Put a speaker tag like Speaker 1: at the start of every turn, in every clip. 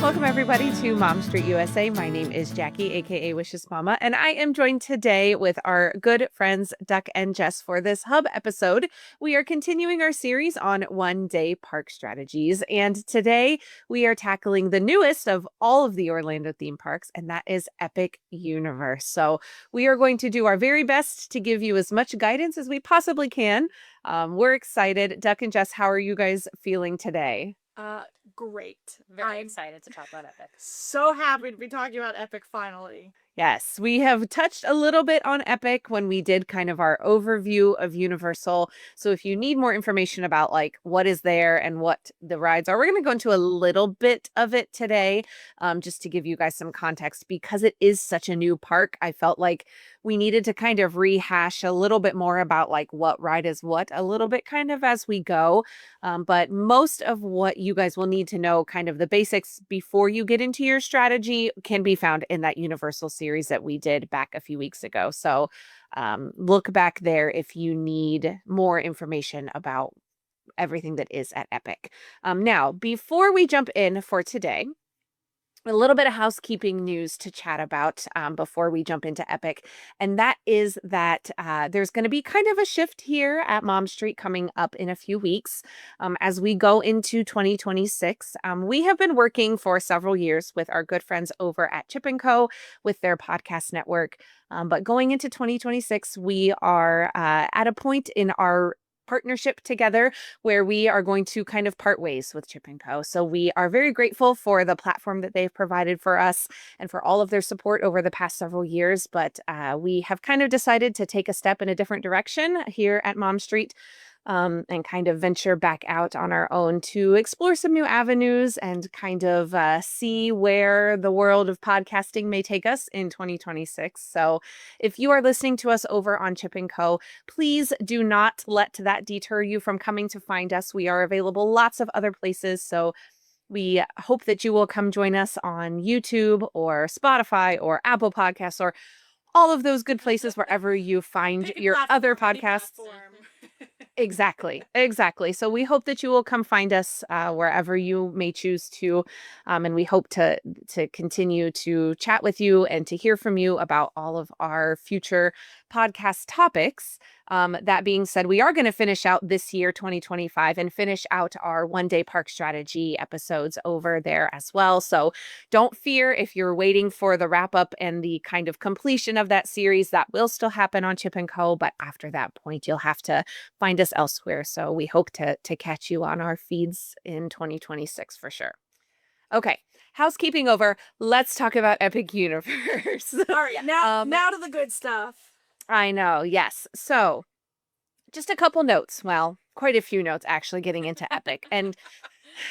Speaker 1: Welcome, everybody, to Mom Street USA. My name is Jackie, aka Wishes Mama, and I am joined today with our good friends Duck and Jess for this hub episode. We are continuing our series on one-day park strategies, and today we are tackling the newest of all of the Orlando theme parks, and that is Epic Universe. So we are going to do our very best to give you as much guidance as we possibly can. We're excited. Duck and Jess, how are you guys feeling today?
Speaker 2: Great.
Speaker 3: Very excited to talk about Epic.
Speaker 2: So happy to be talking about Epic finally.
Speaker 1: Yes, we have touched a little bit on Epic when we did kind of our overview of Universal. So if you need more information about like what is there and what the rides are, we're going to go into a little bit of it today, just to give you guys some context because it is such a new park. I felt like we needed to kind of rehash a little bit more about like what ride is what a little bit kind of as we go. But most of what you guys will need to know, kind of the basics before you get into your strategy, can be found in that Universal series that we did back a few weeks ago. So look back there if you need more information about everything that is at Epic. Now, before we jump in for today, a little bit of housekeeping news to chat about before we jump into Epic. And that is that there's going to be kind of a shift here at Mom Street coming up in a few weeks as we go into 2026. We have been working for several years with our good friends over at Chip & Co. with their podcast network. But going into 2026, we are at a point in our partnership together where we are going to kind of part ways with Chip & Co. So we are very grateful for the platform that they've provided for us and for all of their support over the past several years. But we have kind of decided to take a step in a different direction here at Mom Street. And kind of venture back out on our own to explore some new avenues and kind of see where the world of podcasting may take us in 2026. So if you are listening to us over on Chip & Co., please do not let that deter you from coming to find us. We are available lots of other places. So we hope that you will come join us on YouTube or Spotify or Apple Podcasts or all of those good places wherever you find your other podcasts. Exactly. So we hope that you will come find us wherever you may choose to. And we hope to continue to chat with you and to hear from you about all of our future podcast topics. That being said, we are going to finish out this year, 2025, and finish out our one-day park strategy episodes over there as well. So don't fear if you're waiting for the wrap up and the kind of completion of that series. That will still happen on Chip & Co. But after that point, you'll have to find us elsewhere. So we hope to catch you on our feeds in 2026 for sure. Okay, housekeeping over. Let's talk about Epic Universe.
Speaker 2: All right, now to the good stuff.
Speaker 1: I know, yes. So just a couple notes. Well, quite a few notes actually getting into Epic. And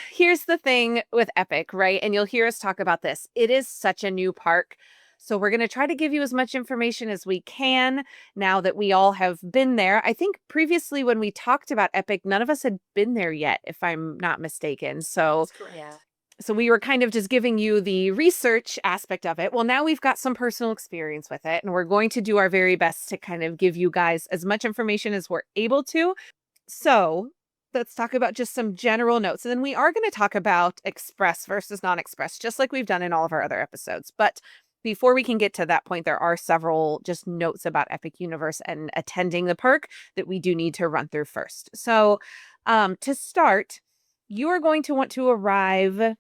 Speaker 1: here's the thing with Epic, right? And you'll hear us talk about this. It is such a new park. So we're going to try to give you as much information as we can now that we all have been there. I think previously when we talked about Epic, none of us had been there yet, if I'm not mistaken. So
Speaker 3: Yeah.
Speaker 1: So we were kind of just giving you the research aspect of it. Well, now we've got some personal experience with it, and we're going to do our very best to kind of give you guys as much information as we're able to. So let's talk about just some general notes. And then we are going to talk about express versus non-express, just like we've done in all of our other episodes. But before we can get to that point, there are several just notes about Epic Universe and attending the park that we do need to run through first. So to start, you are going to want to arrive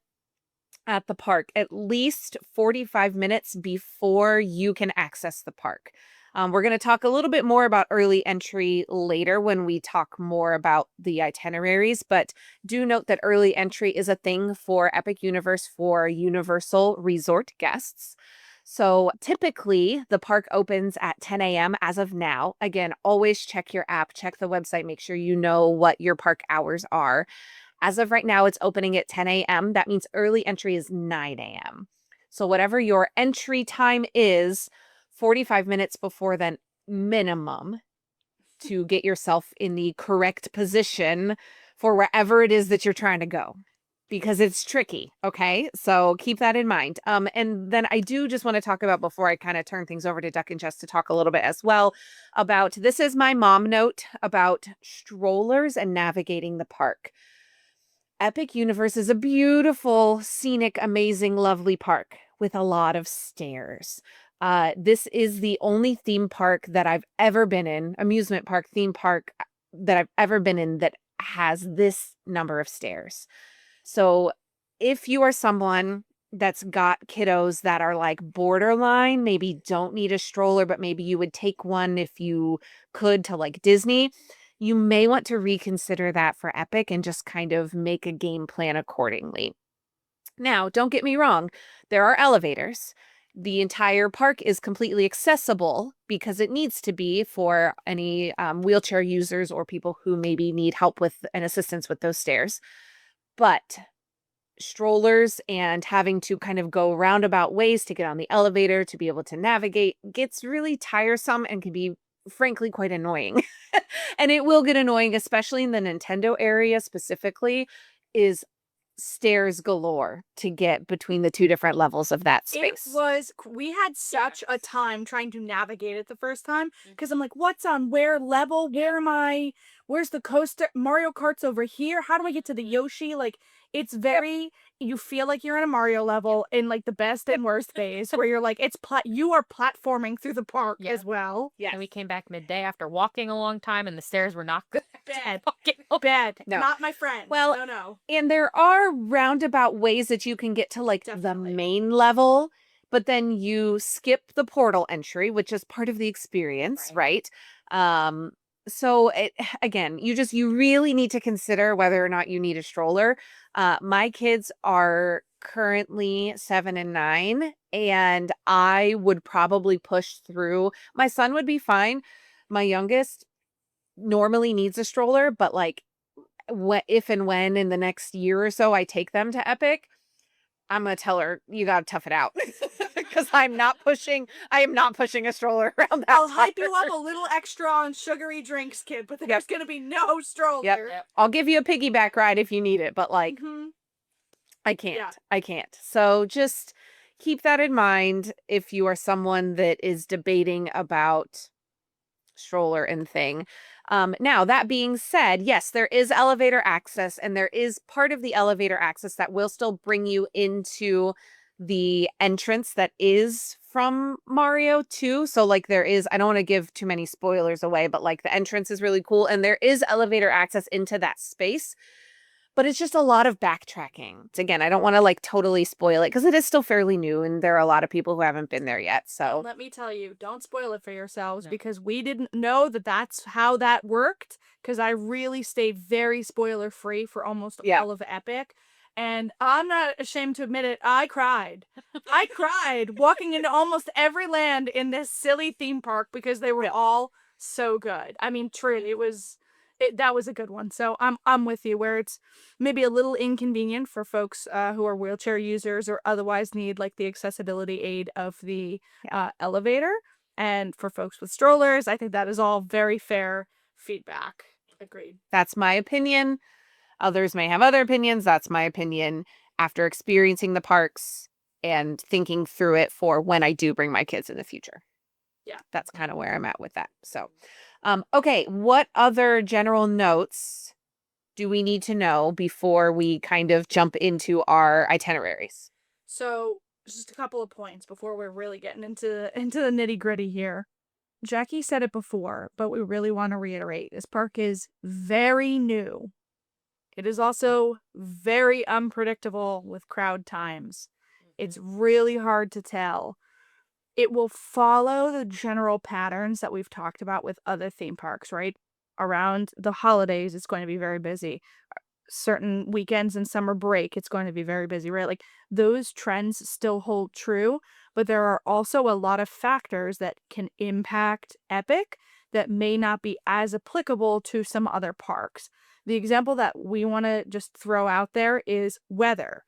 Speaker 1: at the park at least 45 minutes before you can access the park. We're going to talk a little bit more about early entry later when we talk more about the itineraries, but do note that early entry is a thing for Epic Universe for Universal Resort guests. So typically the park opens at 10 a.m. as of now. Again, always check your app, check the website, make sure you know what your park hours are. As of right now, it's opening at 10 a.m. That means early entry is 9 a.m. So whatever your entry time is, 45 minutes before then, minimum, to get yourself in the correct position for wherever it is that you're trying to go. Because it's tricky, okay? So keep that in mind. And then I do just want to talk about, before I kind of turn things over to Duck and Jess to talk a little bit as well, about, this is my mom note about strollers and navigating the park. Epic Universe is a beautiful, scenic, amazing, lovely park with a lot of stairs. This is the only theme park that I've ever been in, amusement park, theme park that I've ever been in that has this number of stairs. So if you are someone that's got kiddos that are like borderline, maybe don't need a stroller, but maybe you would take one if you could to like Disney, you may want to reconsider that for Epic and just kind of make a game plan accordingly. Now, don't get me wrong, there are elevators. The entire park is completely accessible because it needs to be for any wheelchair users or people who maybe need help with and assistance with those stairs. But strollers and having to kind of go roundabout ways to get on the elevator to be able to navigate gets really tiresome and can be frankly quite annoying. And it will get annoying, especially in the Nintendo area specifically, is stairs galore to get between the two different levels of that space.
Speaker 2: We had such a time trying to navigate it the first time because I'm like, what's on where level? Where am I? Where's the coaster? Mario Kart's over here. How do I get to the Yoshi? Like, it's very, you feel like you're in a Mario level in like the best and worst ways where you're like, you are platforming through the park as well.
Speaker 3: Yeah. And we came back midday after walking a long time and the stairs were not good.
Speaker 2: Bad.
Speaker 1: No.
Speaker 2: Not my friend.
Speaker 1: Well,
Speaker 2: no.
Speaker 1: And there are roundabout ways that you can get to like
Speaker 2: Definitely.
Speaker 1: the main level, but then you skip the portal entry, which is part of the experience, right? So again, you really need to consider whether or not you need a stroller. My kids are currently 7 and 9, and I would probably push through. My son would be fine. My youngest normally needs a stroller, but like if and when in the next year or so I take them to Epic, I'm gonna tell her you gotta tough it out because I am not pushing a stroller around that.
Speaker 2: I'll hype you up a little extra on sugary drinks, kid, but there's gonna be no stroller.
Speaker 1: Yep. I'll give you a piggyback ride if you need it, but like I can't.
Speaker 2: Yeah.
Speaker 1: I can't. So just keep that in mind if you are someone that is debating about stroller and thing. Now, that being said, yes, there is elevator access, and there is part of the elevator access that will still bring you into the entrance that is from Mario 2. So, like, I don't want to give too many spoilers away, but like the entrance is really cool, and there is elevator access into that space. But it's just a lot of backtracking. Again, I don't want to like totally spoil it because it is still fairly new and there are a lot of people who haven't been there yet. So
Speaker 2: let me tell you, don't spoil it for yourselves because we didn't know that that's how that worked because I really stayed very spoiler free for almost all of Epic. And I'm not ashamed to admit it, I cried. I cried walking into almost every land in this silly theme park because they were all so good. I mean, truly, that was a good one. So I'm with you where it's maybe a little inconvenient for folks who are wheelchair users or otherwise need like the accessibility aid of the elevator. And for folks with strollers, I think that is all very fair feedback. Agreed.
Speaker 1: That's my opinion. Others may have other opinions. That's my opinion after experiencing the parks and thinking through it for when I do bring my kids in the future.
Speaker 2: Yeah.
Speaker 1: That's kind of where I'm at with that. So, okay. What other general notes do we need to know before we kind of jump into our itineraries?
Speaker 2: So just a couple of points before we're really getting into the nitty gritty here. Jackie said it before, but we really want to reiterate. This park is very new. It is also very unpredictable with crowd times. It's really hard to tell. It will follow the general patterns that we've talked about with other theme parks, right? Around the holidays, it's going to be very busy. Certain weekends and summer break, it's going to be very busy, right? Like those trends still hold true, but there are also a lot of factors that can impact Epic that may not be as applicable to some other parks. The example that we want to just throw out there is weather.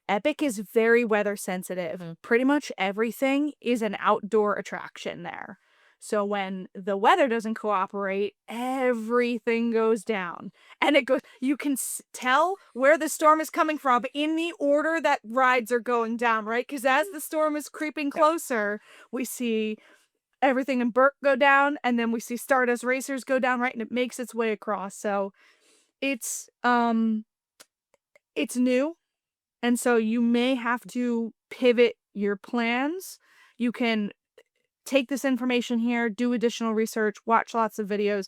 Speaker 2: Epic is very weather sensitive. Pretty much everything is an outdoor attraction there. So when the weather doesn't cooperate, everything goes down. And you can tell where the storm is coming from in the order that rides are going down, right? Because as the storm is creeping closer, we see everything in Berk go down, and then we see Stardust Racers go down, right? And it makes its way across. So it's it's new. And so you may have to pivot your plans. You can take this information here, do additional research, watch lots of videos,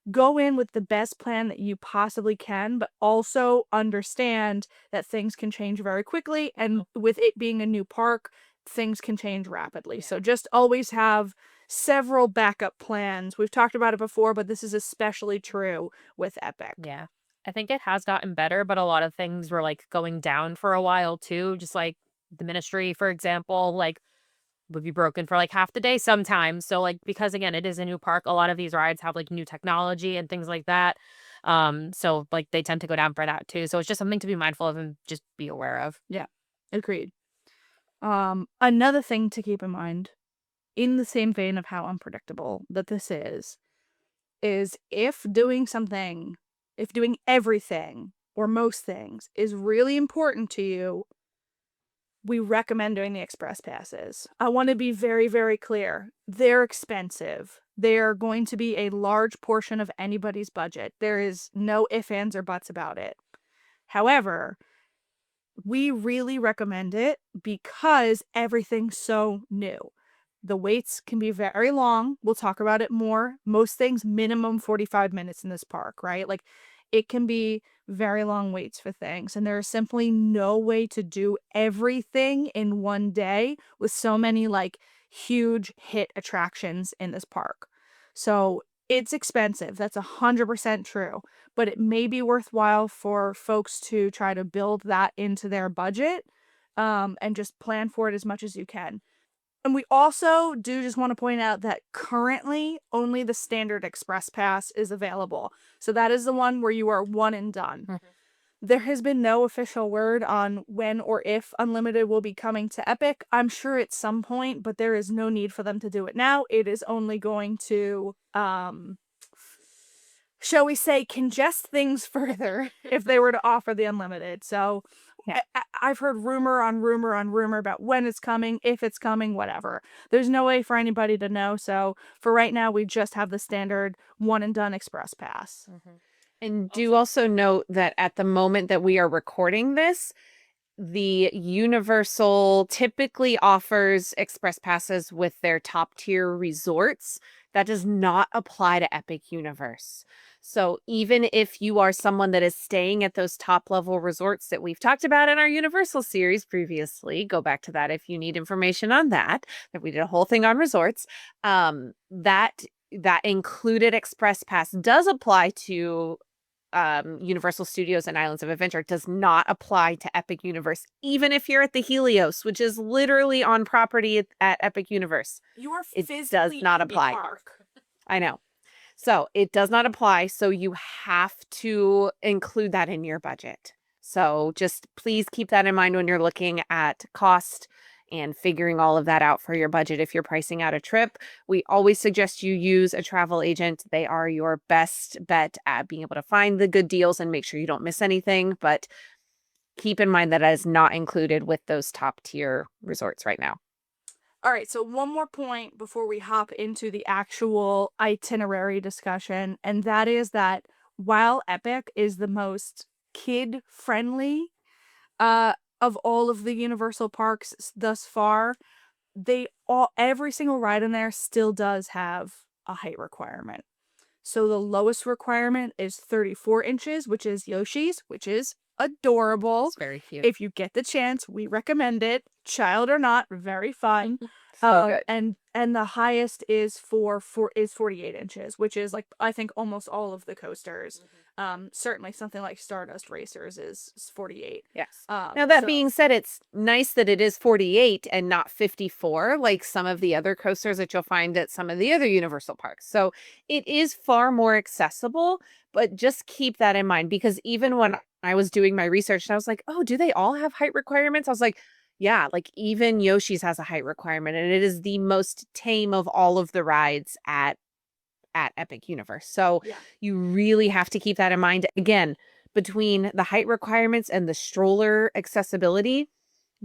Speaker 2: go in with the best plan that you possibly can, but also understand that things can change very quickly. And with it being a new park, things can change rapidly. So just always have several backup plans. We've talked about it before, but this is especially true with Epic.
Speaker 3: Yeah. I think it has gotten better, but a lot of things were like going down for a while too. Just like the ministry, for example, like would be broken for like half the day sometimes. So like because again, it is a new park, a lot of these rides have like new technology and things like that. So like they tend to go down for that too. So it's just something to be mindful of and just be aware of.
Speaker 2: Yeah, agreed. Another thing to keep in mind, in the same vein of how unpredictable that this is if doing everything or most things is really important to you, we recommend doing the express passes. I want to be very, very clear. They're expensive. They're going to be a large portion of anybody's budget. There is no ifs, ands, or buts about it. However, we really recommend it because everything's so new. The waits can be very long. We'll talk about it more. Most things, minimum 45 minutes in this park, right? Like, it can be very long waits for things. And there is simply no way to do everything in one day with so many, like, huge hit attractions in this park. So it's expensive. That's 100% true. But it may be worthwhile for folks to try to build that into their budget, and just plan for it as much as you can. And we also do just want to point out that currently only the standard express pass is available. So that is the one where you are one and done.
Speaker 3: Mhm.
Speaker 2: There has been no official word on when or if Unlimited will be coming to Epic. I'm sure at some point, but there is no need for them to do it now. It is only going to, shall we say, congest things further if they were to offer the Unlimited. So
Speaker 1: Yeah.
Speaker 2: I've heard rumor on rumor on rumor about when it's coming, if it's coming, whatever. There's no way for anybody to know. So for right now, we just have the standard one and done express pass.
Speaker 1: And do also note that at the moment that we are recording this, the Universal typically offers express passes with their top tier resorts. That does not apply to Epic Universe. So even if you are someone that is staying at those top level resorts that we've talked about in our Universal series previously, go back to that if you need information on that we did a whole thing on resorts. That included express pass does apply to Universal Studios and Islands of Adventure. Does not apply to Epic Universe, even if you're at the Helios, which is literally on property at Epic Universe.
Speaker 2: You are
Speaker 1: It
Speaker 2: physically
Speaker 1: does not
Speaker 2: in the
Speaker 1: apply.
Speaker 2: park.
Speaker 1: I know. So it does not apply. So you have to include that in your budget. So just please keep that in mind when you're looking at cost and figuring all of that out for your budget. If you're pricing out a trip, we always suggest you use a travel agent. They are your best bet at being able to find the good deals and make sure you don't miss anything. But keep in mind that is not included with those top tier resorts right now.
Speaker 2: All right, so one more point before we hop into the actual itinerary discussion, and that is that while Epic is the most kid-friendly of all of the Universal parks thus far, every single ride in there still does have a height requirement. So the lowest requirement is 34 inches, which is Yoshi's, which is adorable.
Speaker 3: It's very cute.
Speaker 2: If you get the chance, we recommend it. Child or not, very fun.
Speaker 1: So good.
Speaker 2: And the highest is 48 inches, which is like I think almost all of the coasters. Certainly something like Stardust Racers is 48.
Speaker 1: Yes. Now, that
Speaker 2: So-
Speaker 1: being said, it's nice that it is 48 and not 54, like some of the other coasters that you'll find at some of the other Universal parks. So it is far more accessible, but just keep that in mind because even when I was doing my research and I was like, oh, do they all have height requirements? I was like, yeah, like even Yoshi's has a height requirement and it is the most tame of all of the rides at Epic Universe. So
Speaker 2: Yeah.
Speaker 1: you really have to keep that in mind. Again, between the height requirements and the stroller accessibility,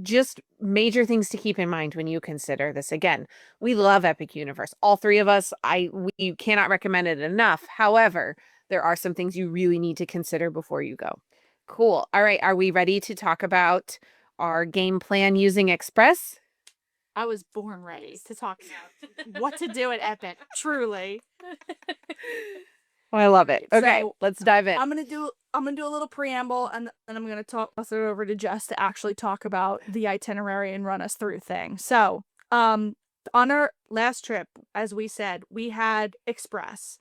Speaker 1: just major things to keep in mind when you consider this. Again, we love Epic Universe. All three of us, we cannot recommend it enough. However, there are some things you really need to consider before you go. Cool. All right. Are we ready to talk about our game plan using Express?
Speaker 2: I was born ready to talk about what to do at Epic. Truly.
Speaker 1: Oh, I love it. Okay,
Speaker 2: So,
Speaker 1: let's dive in.
Speaker 2: I'm gonna do a little preamble, and then I'm gonna toss it over to Jess to actually talk about the itinerary and run us through things. So, on our last trip, as we said, we had Express.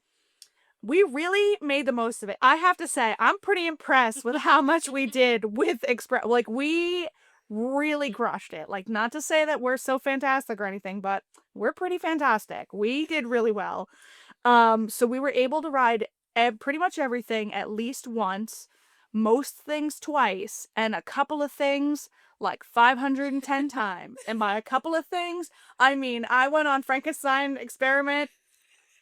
Speaker 2: We really made the most of it. I have to say, I'm pretty impressed with how much we did with Express. Like, we really crushed it. Like, not to say that we're so fantastic or anything, but we're pretty fantastic. We did really well. So we were able to ride pretty much everything at least once, most things twice, and a couple of things like 510 times. And by a couple of things, I mean I went on Frankenstein experiment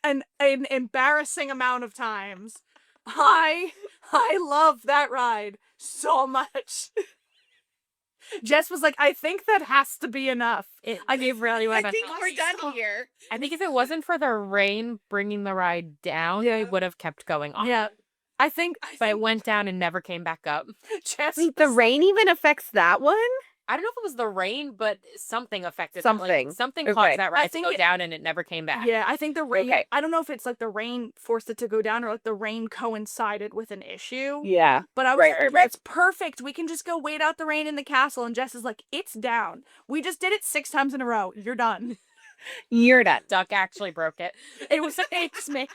Speaker 2: an embarrassing amount of times. I love that ride so much. Jess was like, I think that has to be enough.
Speaker 3: I really was.
Speaker 1: we're done here.
Speaker 3: I think if it wasn't for the rain bringing the ride down,
Speaker 2: Yeah.
Speaker 3: I would have kept going on.
Speaker 2: Yeah. I think
Speaker 3: But it went down and never came back up.
Speaker 2: Jess
Speaker 1: Wait, the rain even affects that one?
Speaker 3: I don't know if it was the rain, but something affected
Speaker 1: Something.
Speaker 3: Like, something
Speaker 1: Okay.
Speaker 3: caused that
Speaker 2: I
Speaker 3: ride to
Speaker 2: think
Speaker 3: go
Speaker 2: it-
Speaker 3: down and it never came back.
Speaker 2: Yeah, I think the rain.
Speaker 1: Okay.
Speaker 2: I don't know if it's like the rain forced it to go down or like the rain coincided with an issue.
Speaker 1: Yeah.
Speaker 2: But I was
Speaker 1: Right,
Speaker 2: like,
Speaker 1: right, right.
Speaker 2: it's perfect. We can just go wait out the rain in the castle. And Jess is like, it's down. We just did it 6 times in a row. You're done.
Speaker 1: You're done.
Speaker 3: Duck actually broke it.
Speaker 2: It was me.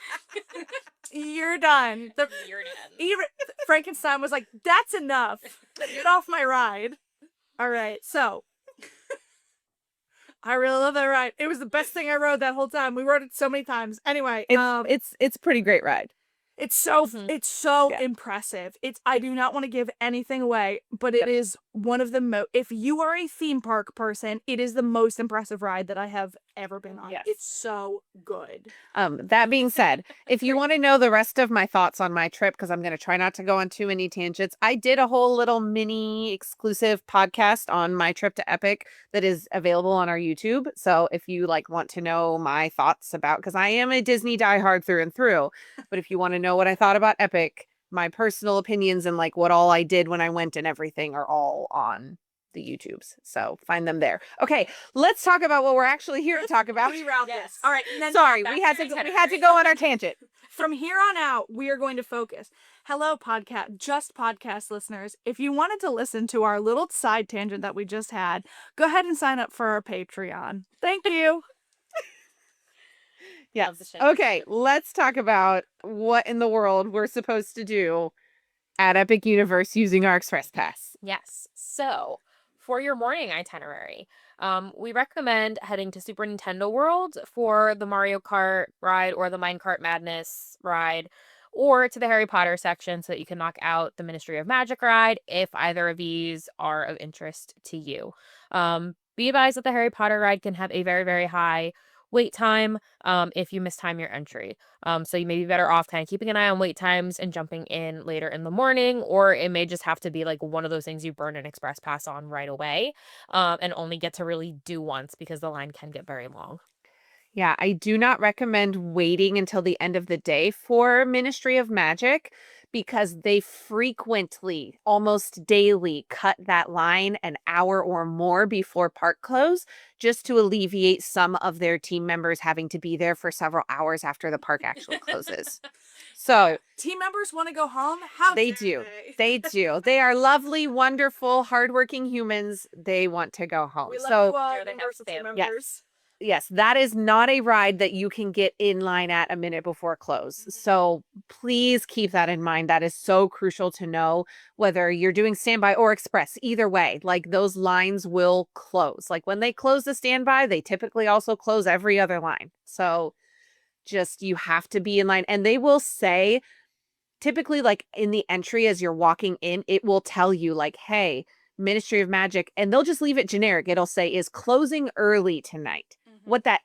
Speaker 2: You're done. Even Frankenstein was like, that's enough. Get off my ride. All right, so I really love that ride. It was the best thing I rode that whole time. We rode it so many times. Anyway,
Speaker 1: It's a pretty great ride.
Speaker 2: it's so
Speaker 1: Yeah.
Speaker 2: impressive. I do not want to give anything away, but it is one of the if you are a theme park person, it is the most impressive ride that I have ever been on.
Speaker 1: Yes.
Speaker 2: It's so good.
Speaker 1: That being said, if you want to know the rest of my thoughts on my trip, because I'm going to try not to go on too many tangents, I did a whole little mini exclusive podcast on my trip to Epic that is available on our YouTube. So if you want to know my thoughts about, because I am a Disney diehard through and through, but if you want to know what I thought about Epic, my personal opinions and what all I did when I went and everything are all on the YouTubes. So find them there. Okay, let's talk about what we're actually here to talk about.
Speaker 2: Yes. All right. And then
Speaker 1: Sorry, we had to go on our tangent.
Speaker 2: from here on out, we are going to focus. Hello, podcast listeners. If you wanted to listen to our little side tangent that we just had, go ahead and sign up for our Patreon. Thank you.
Speaker 1: Yes. Okay, let's talk about what in the world we're supposed to do at Epic Universe using our Express Pass.
Speaker 3: Yes. So, for your morning itinerary, we recommend heading to Super Nintendo World for the Mario Kart ride or the Minecart Madness ride, or to the Harry Potter section so that you can knock out the Ministry of Magic ride if either of these are of interest to you. Be advised that the Harry Potter ride can have a very, very high wait time if you mistime your entry. So you may be better off kind of keeping an eye on wait times and jumping in later in the morning, or it may just have to be one of those things you burn an express pass on right away and only get to really do once because the line can get very long.
Speaker 1: Yeah, I do not recommend waiting until the end of the day for Ministry of Magic because they frequently, almost daily, cut that line an hour or more before park close just to alleviate some of their team members having to be there for several hours after the park actually closes. So
Speaker 2: Team members want to go home? How
Speaker 1: they
Speaker 2: dare
Speaker 1: do. They do. They are lovely, wonderful, hardworking humans. They want to go home.
Speaker 2: We love
Speaker 1: So
Speaker 2: you all,
Speaker 3: There they have
Speaker 2: Universal team
Speaker 3: stamp.
Speaker 2: members.
Speaker 1: yes, that is not a ride that you can get in line at a minute before close. So please keep that in mind. That is so crucial to know whether you're doing standby or express. Either way, those lines will close. When they close the standby, they typically also close every other line. So just you have to be in line. And they will say, typically in the entry as you're walking in, it will tell you hey, Ministry of Magic, and they'll just leave it generic. It'll say is closing early tonight. What that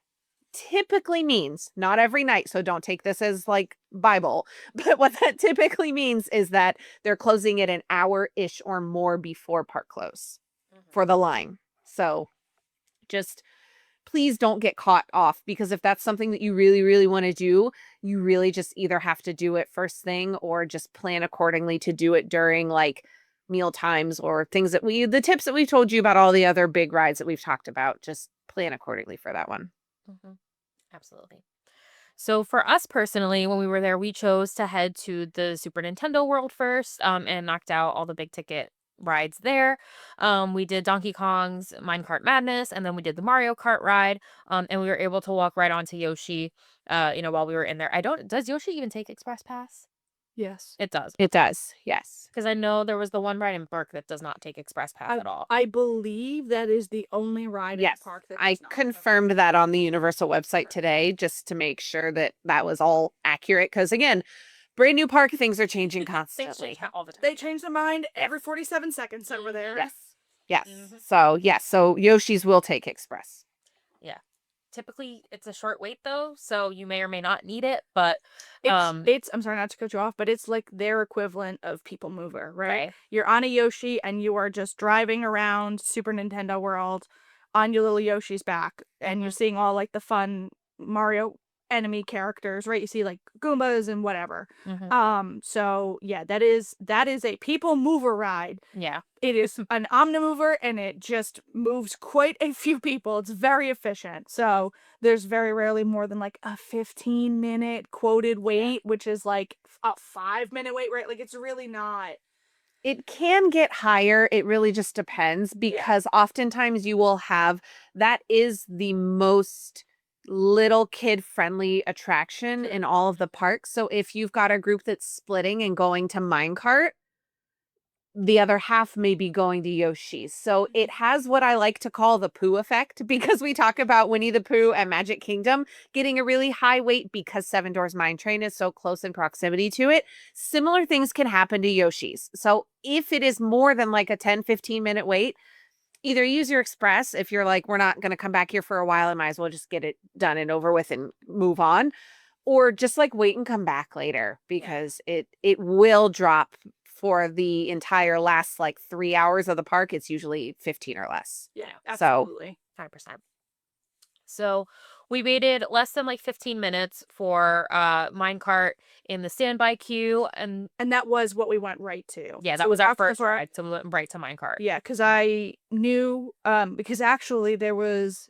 Speaker 1: typically means, not every night, so don't take this as Bible, but what that typically means is that they're closing it an hour-ish or more before park close for the line. So just please don't get caught off, because if that's something that you really, really want to do, you really just either have to do it first thing or just plan accordingly to do it during meal times or things that the tips that we've told you about all the other big rides that we've talked about. Just plan accordingly for that one.
Speaker 3: Mhm. Absolutely. So for us personally, when we were there, we chose to head to the Super Nintendo World first, and knocked out all the big ticket rides there. We did Donkey Kong's Minecart Madness, and then we did the Mario Kart ride. And we were able to walk right onto Yoshi, while we were in there. Does Yoshi even take Express Pass?
Speaker 2: Yes.
Speaker 3: It does.
Speaker 1: It does, yes.
Speaker 3: Because I know there was the one ride in Berk that does not take Express Pass at all.
Speaker 2: I believe that is the only ride in
Speaker 1: Yes,
Speaker 2: the park that
Speaker 1: I
Speaker 2: does not.
Speaker 1: confirmed that on the Universal website today just to make sure that that was all accurate. Because again, brand new park, things are changing
Speaker 3: Things
Speaker 1: constantly.
Speaker 3: change all the time.
Speaker 2: They change their mind every 47 seconds over there.
Speaker 1: Yes, yes.
Speaker 3: Mhm.
Speaker 1: So Yoshi's will take Express.
Speaker 3: Yeah. Typically, it's a short wait though, so you may or may not need it. But
Speaker 2: It's I'm sorry not to cut you off, but it's like their equivalent of People Mover, right?
Speaker 3: Okay.
Speaker 2: You're on a Yoshi and you are just driving around Super Nintendo World on your little Yoshi's back, and you're seeing all like the fun Mario enemy characters, right? You see like Goombas and whatever. So yeah, that is a People Mover ride.
Speaker 3: Yeah.
Speaker 2: It is an Omnimover and it just moves quite a few people. It's very efficient. So there's very rarely more than like a 15-minute quoted wait, which is like a 5-minute wait, right? Like it's really not.
Speaker 1: It can get higher. It really just depends because oftentimes you will have that is the most little kid friendly attraction in all of the parks. So if you've got a group that's splitting and going to Minecart, the other half may be going to Yoshi's. So it has what I like to call the Pooh effect because we talk about Winnie the Pooh and Magic Kingdom getting a really high weight because Seven Dwarfs Mine Train is so close in proximity to it. Similar things can happen to Yoshi's. So if it is more than like a 10-15 minute wait, either use your express if you're like, we're not going to come back here for a while and might as well just get it done and over with and move on, or just like wait and come back later because it will drop for the entire last like 3 hours of the park. It's usually 15 or less.
Speaker 2: Yeah,
Speaker 1: So
Speaker 2: absolutely.
Speaker 3: 5%. So we waited less than like 15 minutes for minecart in the standby queue, and
Speaker 2: that was what we went right to.
Speaker 3: yeah,
Speaker 2: So
Speaker 3: that was our
Speaker 2: after
Speaker 3: first
Speaker 2: the fir-
Speaker 3: ride, so we went right to minecart.
Speaker 2: Yeah, because I knew, because actually there's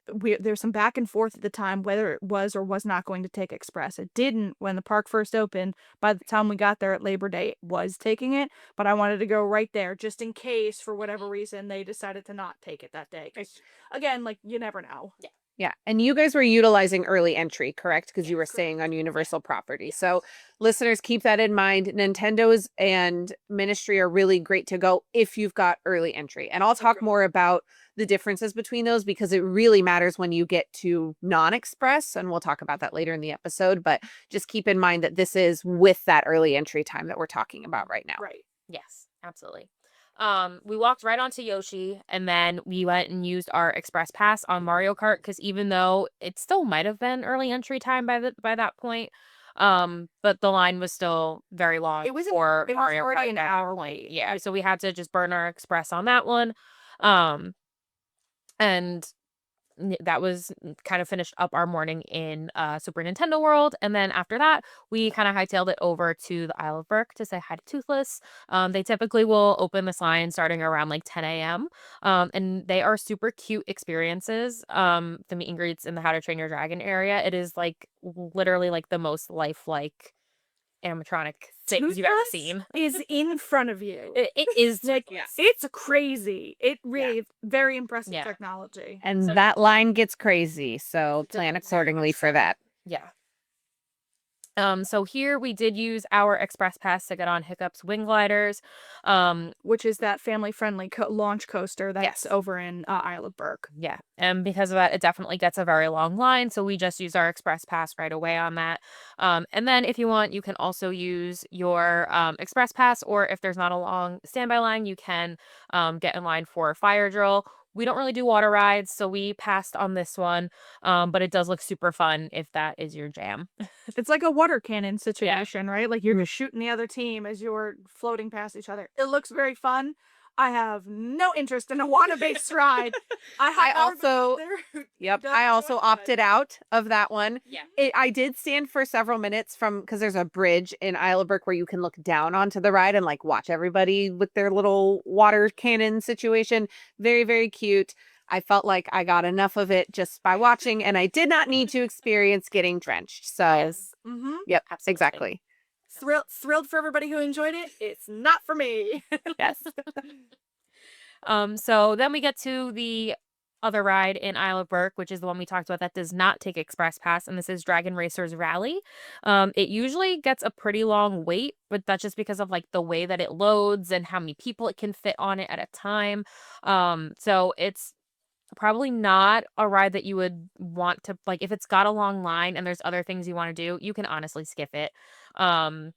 Speaker 2: some back and forth at the time whether it was or was not going to take Express. It didn't when the park first opened. By the time we got there at Labor Day, it was taking it, but I wanted to go right there just in case for whatever reason they decided to not take it that day. 'Cause, again, like you never know.
Speaker 1: yeah, and you guys were utilizing early entry, correct? Because you were staying on Universal property. So listeners, keep that in mind. Nintendo's and Ministry are really great to go if you've got early entry. And I'll talk more about the differences between those because it really matters when you get to non-express, and we'll talk about that later in the episode. But just keep in mind that this is with that early entry time that we're talking about right now.
Speaker 2: Right.
Speaker 3: Yes, absolutely. We walked right onto Yoshi, and then we went and used our express pass on Mario Kart because even though it still might have been early entry time by that point, but the line was still very long.
Speaker 2: It was
Speaker 3: Mario
Speaker 2: already
Speaker 3: Kart
Speaker 2: an
Speaker 3: at that
Speaker 2: hour
Speaker 3: point.
Speaker 2: late.
Speaker 3: Yeah, so we had to just burn our express on that one, um, and that was kind of finished up our morning in Super Nintendo World. And then after that, we kind of hightailed it over to the Isle of Berk to say hi to Toothless. They typically will open this line starting around like 10 a.m. And they are super cute experiences. The meet and greets in the How to Train Your Dragon area. It is like literally like the most lifelike animatronic things you've ever
Speaker 2: Toothless
Speaker 3: seen.
Speaker 2: is in front of you.
Speaker 3: It is
Speaker 2: Like, it's crazy. It really very impressive
Speaker 3: Yeah.
Speaker 2: technology.
Speaker 1: And that line gets crazy. So plan accordingly for that.
Speaker 3: Yeah. So here we did use our express pass to get on Hiccup's Wing Gliders.
Speaker 2: Which is that family-friendly launch coaster that's
Speaker 3: Yes.
Speaker 2: over in Isle of Berk.
Speaker 3: Yeah. And because of that, it definitely gets a very long line. So we just use our express pass right away on that. And then if you want, you can also use your express pass, or if there's not a long standby line, you can get in line for a fire drill. We don't really do water rides, so we passed on this one. But it does look super fun if that is your jam.
Speaker 2: It's like a water cannon situation, right? Like you're just shooting the other team as you're floating past each other. It looks very fun. I have no interest in a water-based ride.
Speaker 1: I also
Speaker 2: Yep.
Speaker 1: I also opted out of that one.
Speaker 3: Yeah.
Speaker 1: I did stand for several minutes because there's a bridge in Isle of Berk where you can look down onto the ride and like watch everybody with their little water cannon situation. Very, very cute. I felt like I got enough of it just by watching, and I did not need to experience getting drenched. So,
Speaker 3: Yes.
Speaker 2: Mm-hmm.
Speaker 1: yep,
Speaker 3: Absolutely.
Speaker 1: exactly.
Speaker 2: Thrilled for everybody who enjoyed it. It's not for me.
Speaker 3: Yes. So then we get to the other ride in Isle of Berk, which is the one we talked about that does not take Express Pass, and this is Dragon Racers Rally. It usually gets a pretty long wait, but that's just because of like the way that it loads and how many people it can fit on it at a time. So it's probably not a ride that you would want to like if it's got a long line and there's other things you want to do, you can honestly skip it. Um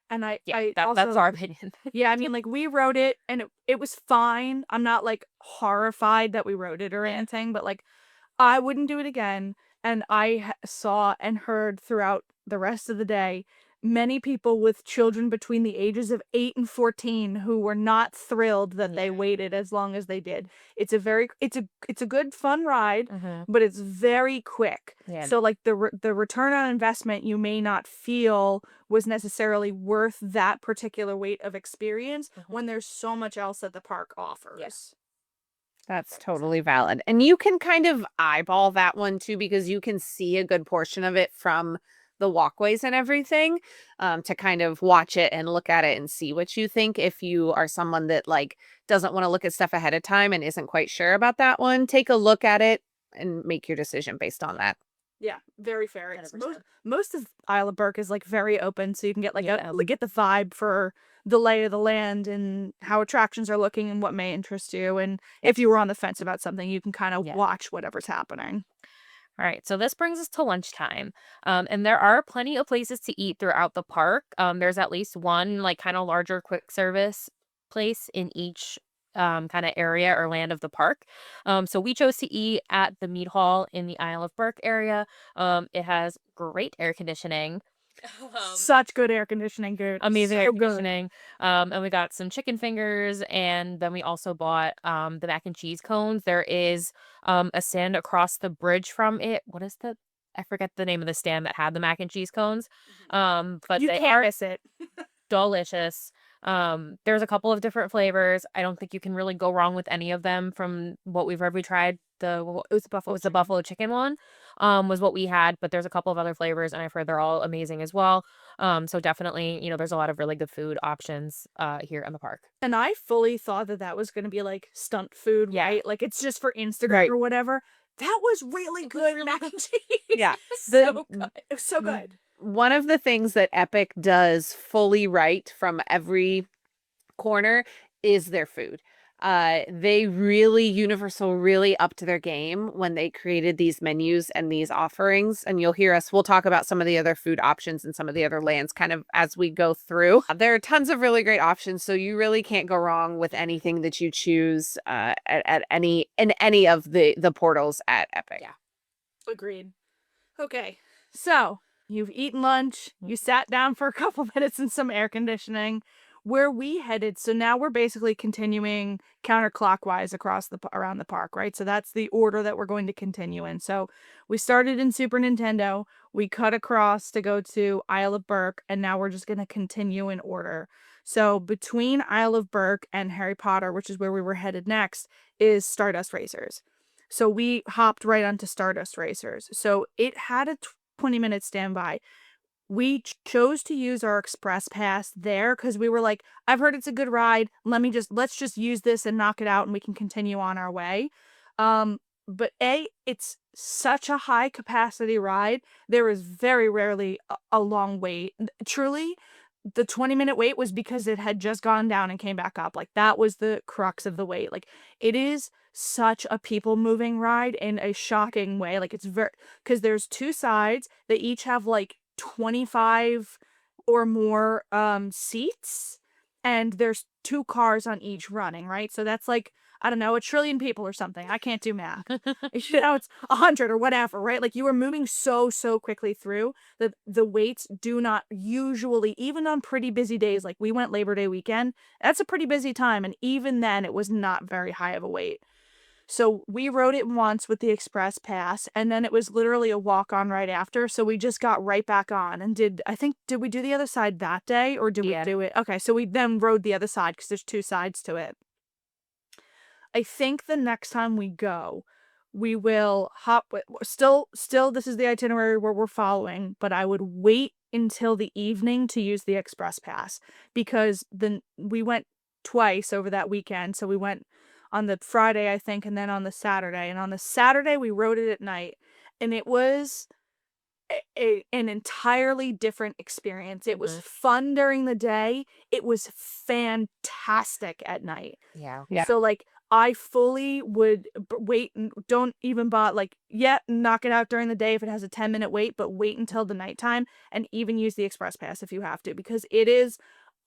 Speaker 2: And
Speaker 3: yeah,
Speaker 2: I
Speaker 3: that's
Speaker 2: also,
Speaker 3: our opinion.
Speaker 2: yeah, I mean, like, we wrote it and it was fine. I'm not like horrified that we wrote it or anything, but like, I wouldn't do it again. And saw and heard throughout the rest of the day many people with children between the ages of 8 and 14 who were not thrilled that they waited as long as they did. It's a good fun ride,
Speaker 3: Mhm.
Speaker 2: but it's very quick.
Speaker 3: Yeah.
Speaker 2: So like the return on investment you may not feel was necessarily worth that particular wait of experience when there's so much else that the park offers.
Speaker 1: That's totally valid. And you can kind of eyeball that one too, because you can see a good portion of it from the walkways and everything, to kind of watch it and look at it and see what you think. If you are someone that like doesn't want to look at stuff ahead of time and isn't quite sure about that one, take a look at it and make your decision based on that.
Speaker 2: Yeah, very fair. It's
Speaker 3: 100%.
Speaker 2: most of Isle of Berk is like very open, so you can get like
Speaker 3: Yeah.
Speaker 2: get the vibe for the lay of the land and how attractions are looking and what may interest you. And if you were on the fence about something, you can kind of
Speaker 3: Yeah.
Speaker 2: watch whatever's happening.
Speaker 3: All right, so this brings us to lunchtime. And there are plenty of places to eat throughout the park. There's at least one like kind of larger quick service place in each kind of area or land of the park. So we chose to eat at the meat hall in the Isle of Berk area. It has great air conditioning.
Speaker 2: Such good air conditioning, dude.
Speaker 3: Amazing air
Speaker 2: So good.
Speaker 3: conditioning. And we got some chicken fingers, and then we also bought the mac and cheese cones. There is a stand across the bridge from it. What is the I forget the name of the stand that had the mac and cheese cones. But
Speaker 2: You
Speaker 3: they
Speaker 2: can't
Speaker 3: are
Speaker 2: miss it.
Speaker 3: delicious. There's a couple of different flavors. I don't think you can really go wrong with any of them from what we've ever tried. It was the buffalo chicken one, was what we had, but there's a couple of other flavors, and I've heard they're all amazing as well. So definitely, there's a lot of really good food options here in the park.
Speaker 2: And I fully thought that that was going to be like stunt food,
Speaker 3: Yeah.
Speaker 2: right? Like it's just for Instagram
Speaker 1: Right.
Speaker 2: or whatever. That was really good mac and cheese.
Speaker 1: Yeah.
Speaker 2: So good. It was so good.
Speaker 1: One of the things that Epic does fully right from every corner is their food. Universal really upped their game when they created these menus and these offerings. And we'll talk about some of the other food options and some of the other lands kind of as we go through. There are tons of really great options. So you really can't go wrong with anything that you choose in any of the portals at Epic.
Speaker 3: Yeah.
Speaker 2: Agreed. Okay. So you've eaten lunch, you sat down for a couple minutes in some air conditioning. Where we headed, so now we're basically continuing counterclockwise around the park, right? So that's the order that we're going to continue in. So we started in Super Nintendo, we cut across to go to Isle of Berk, and now we're just going to continue in order. So between Isle of Berk and Harry Potter, which is where we were headed next, is Stardust Racers. So we hopped right onto Stardust Racers. So it had a 20-minute standby. We chose to use our express pass there because we were like, I've heard it's a good ride. Let's just use this and knock it out and we can continue on our way. But it's such a high capacity ride. There is very rarely a long wait. Truly, the 20-minute wait was because it had just gone down and came back up. Like that was the crux of the wait. Like it is such a people moving ride in a shocking way. Like it's because there's two sides. They each have like 25 or more seats, and there's two cars on each running, right? So that's like I don't know, a trillion people or something. I can't do math. You know, it's 100 or whatever, right? Like, you were moving so quickly through that the waits do not usually, even on pretty busy days, like we went Labor Day weekend, that's a pretty busy time, and even then it was not very high of a wait. So we rode it once with the express pass, and then it was literally a walk on right after. So we just got right back on and did we do the other side that day, or did we
Speaker 3: Yeah.
Speaker 2: do it? Okay, so we then rode the other side because there's two sides to it. I think the next time we go, we will hop with, still this is the itinerary where we're following, but I would wait until the evening to use the express pass, because then we went twice over that weekend. So we went on the Friday, I think, and then on the Saturday. And on the Saturday we rode it at night, and it was an entirely different experience. It was fun during the day. It was fantastic at night.
Speaker 3: Yeah.
Speaker 1: Yeah.
Speaker 2: So, like, I fully would wait and don't even knock it out during the day if it has a 10-minute wait, but wait until the nighttime, and even use the express pass if you have to, because it is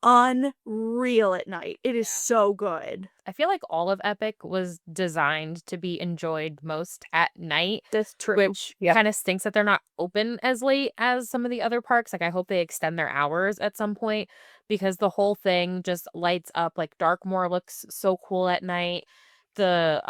Speaker 2: unreal at night. It is so good.
Speaker 3: I feel like all of Epic was designed to be enjoyed most at night,
Speaker 2: That's true.
Speaker 3: which
Speaker 1: Yep.
Speaker 3: kind of stinks that they're not open as late as some of the other parks. Like, I hope they extend their hours at some point, because the whole thing just lights up. Like, Darkmoor looks so cool at night. The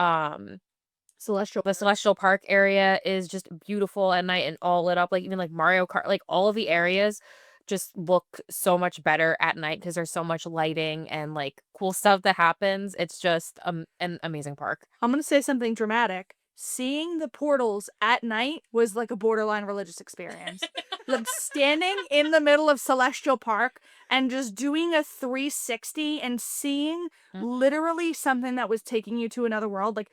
Speaker 3: Celestial Park area is just beautiful at night and all lit up. Like, even like Mario Kart, like all of the areas just look so much better at night because there's so much lighting and like cool stuff that happens. It's just an amazing park.
Speaker 2: I'm going to say something dramatic. Seeing the portals at night was like a borderline religious experience. Like, standing in the middle of Celestial Park and just doing a 360 and seeing literally something that was taking you to another world, like,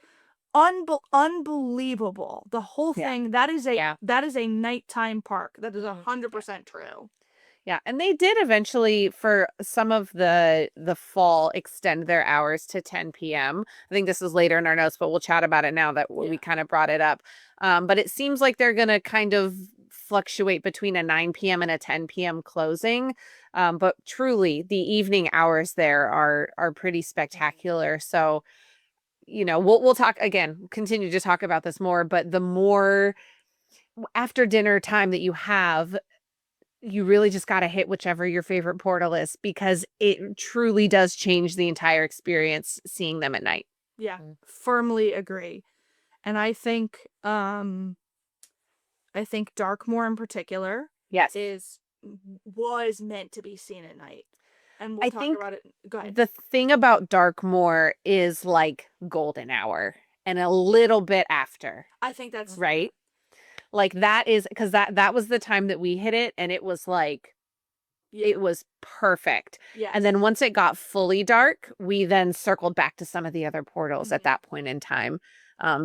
Speaker 2: unbelievable. The whole
Speaker 1: Yeah.
Speaker 2: thing, that is
Speaker 3: Yeah.
Speaker 2: a nighttime park. That is 100% true.
Speaker 1: Yeah, and they did eventually, for some of the fall, extend their hours to 10 p.m. I think this is later in our notes, but we'll chat about it now that we kind of brought it up. But it seems like they're going to kind of fluctuate between a 9 p.m. and a 10 p.m. closing. But truly, the evening hours there are pretty spectacular. So, we'll talk again, continue to talk about this more, but the more after dinner time that you have, you really just got to hit whichever your favorite portal is, because it truly does change the entire experience seeing them at night.
Speaker 2: Yeah, firmly agree. And I think Darkmoor in particular
Speaker 1: Yes.
Speaker 2: was meant to be seen at night. And we'll
Speaker 1: I
Speaker 2: talk
Speaker 1: think
Speaker 2: about it. Go ahead.
Speaker 1: the thing about Darkmoor is like golden hour and a little bit after,
Speaker 2: I think that's
Speaker 1: right? Like, that is because that was the time that we hit it, and it was like, it was perfect.
Speaker 2: Yes.
Speaker 1: And then once it got fully dark, we then circled back to some of the other portals at that point in time,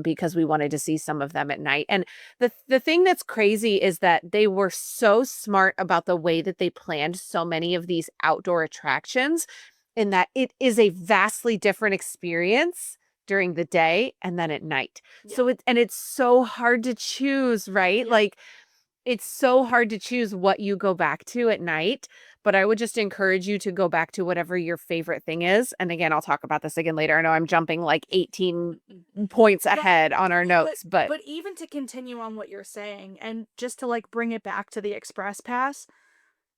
Speaker 1: because we wanted to see some of them at night. And the thing that's crazy is that they were so smart about the way that they planned so many of these outdoor attractions, in that it is a vastly different experience during the day and then at night. So it's so hard to choose, right? Like, it's so hard to choose what you go back to at night, but I would just encourage you to go back to whatever your favorite thing is. And again, I'll talk about this again later. I know I'm jumping like 18 points ahead on our notes, but
Speaker 2: even to continue on what you're saying, and just to like bring it back to the express pass,